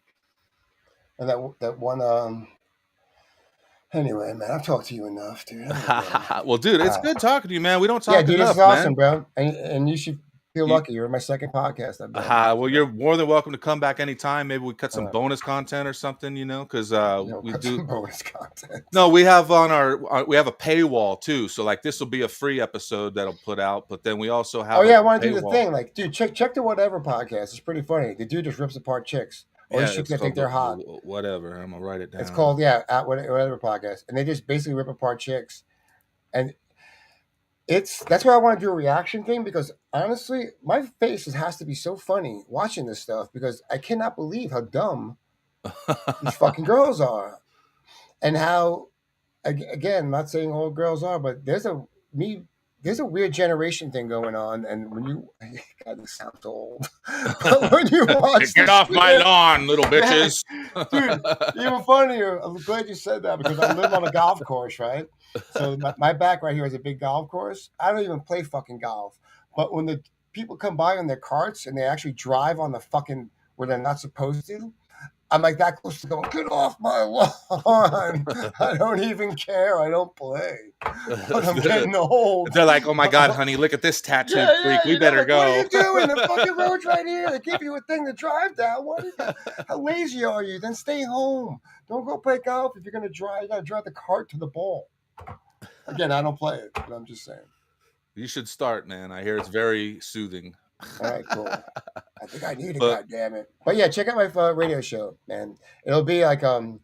And that one. Anyway, man, I've talked to you enough, dude. Well, dude, it's good talking to you, man. We don't talk enough, dude, this is awesome, man. bro. And you should feel lucky. You're my second podcast I've done. Well, you're more than welcome to come back anytime. Maybe we cut some bonus content or something, because we do some bonus content. No, we have we have a paywall too. So like this will be a free episode that'll put out, but then we also have. Oh yeah, I want to do the thing. Like, dude, check the Whatever podcast. It's pretty funny. The dude just rips apart chicks. Or chicks that think they're hot. Whatever. I'm gonna write it down. It's called at Whatever podcast, and they just basically rip apart chicks, and that's why I want to do a reaction thing, because honestly, my face has to be so funny watching this stuff, because I cannot believe how dumb these fucking girls are, and how, again, not saying all girls are, but there's a weird generation thing going on, and when you, God, this sounds old, but when you watch, get off my lawn, little bitches, dude, even funnier. I'm glad you said that, because I live on a golf course, right? So my back right here is a big golf course. I don't even play fucking golf, but when the people come by on their carts and they actually drive on the fucking where they're not supposed to, I'm like that close to going, get off my lawn. I don't even care. I don't play. But I'm getting old. They're like, oh my God, honey, look at this tattoo freak. We better go. What are you doing? The fucking road's right here. They give you a thing to drive down. How lazy are you? Then stay home. Don't go play golf. If you're going to drive, you got to drive the cart to the ball. Again, I don't play it, but I'm just saying. You should start, man. I hear it's very soothing. All right, cool. I think I need it, goddammit. But yeah, check out my radio show, man. It'll be like you'll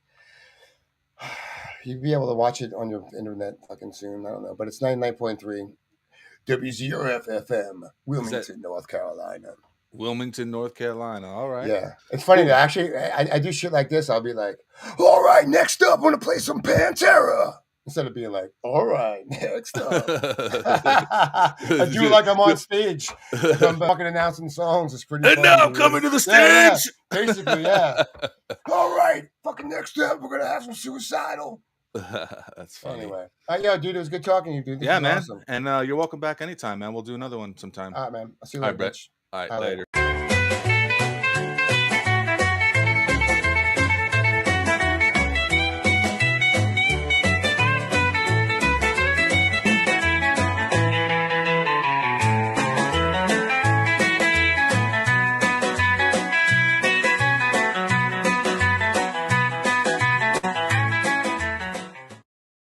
be able to watch it on your internet fucking soon. I don't know, but it's 99.3 WZRF-FM, Wilmington, North Carolina. Wilmington, North Carolina. All right. Yeah, it's funny that actually I do shit like this. I'll be like, all right, next up, I'm gonna play some Pantera. Instead of being like, all right, next up. I do it like I'm on stage. Like I'm fucking announcing songs. It's pretty funny. And now coming to the stage. Yeah. Basically, yeah. All right, fucking next up, we're going to have some Suicidal. That's funny. Anyway. Yo, dude, it was good talking to you, dude. This man. Awesome. And you're welcome back anytime, man. We'll do another one sometime. All right, man. I'll see you later. All right, Brett. All right, later.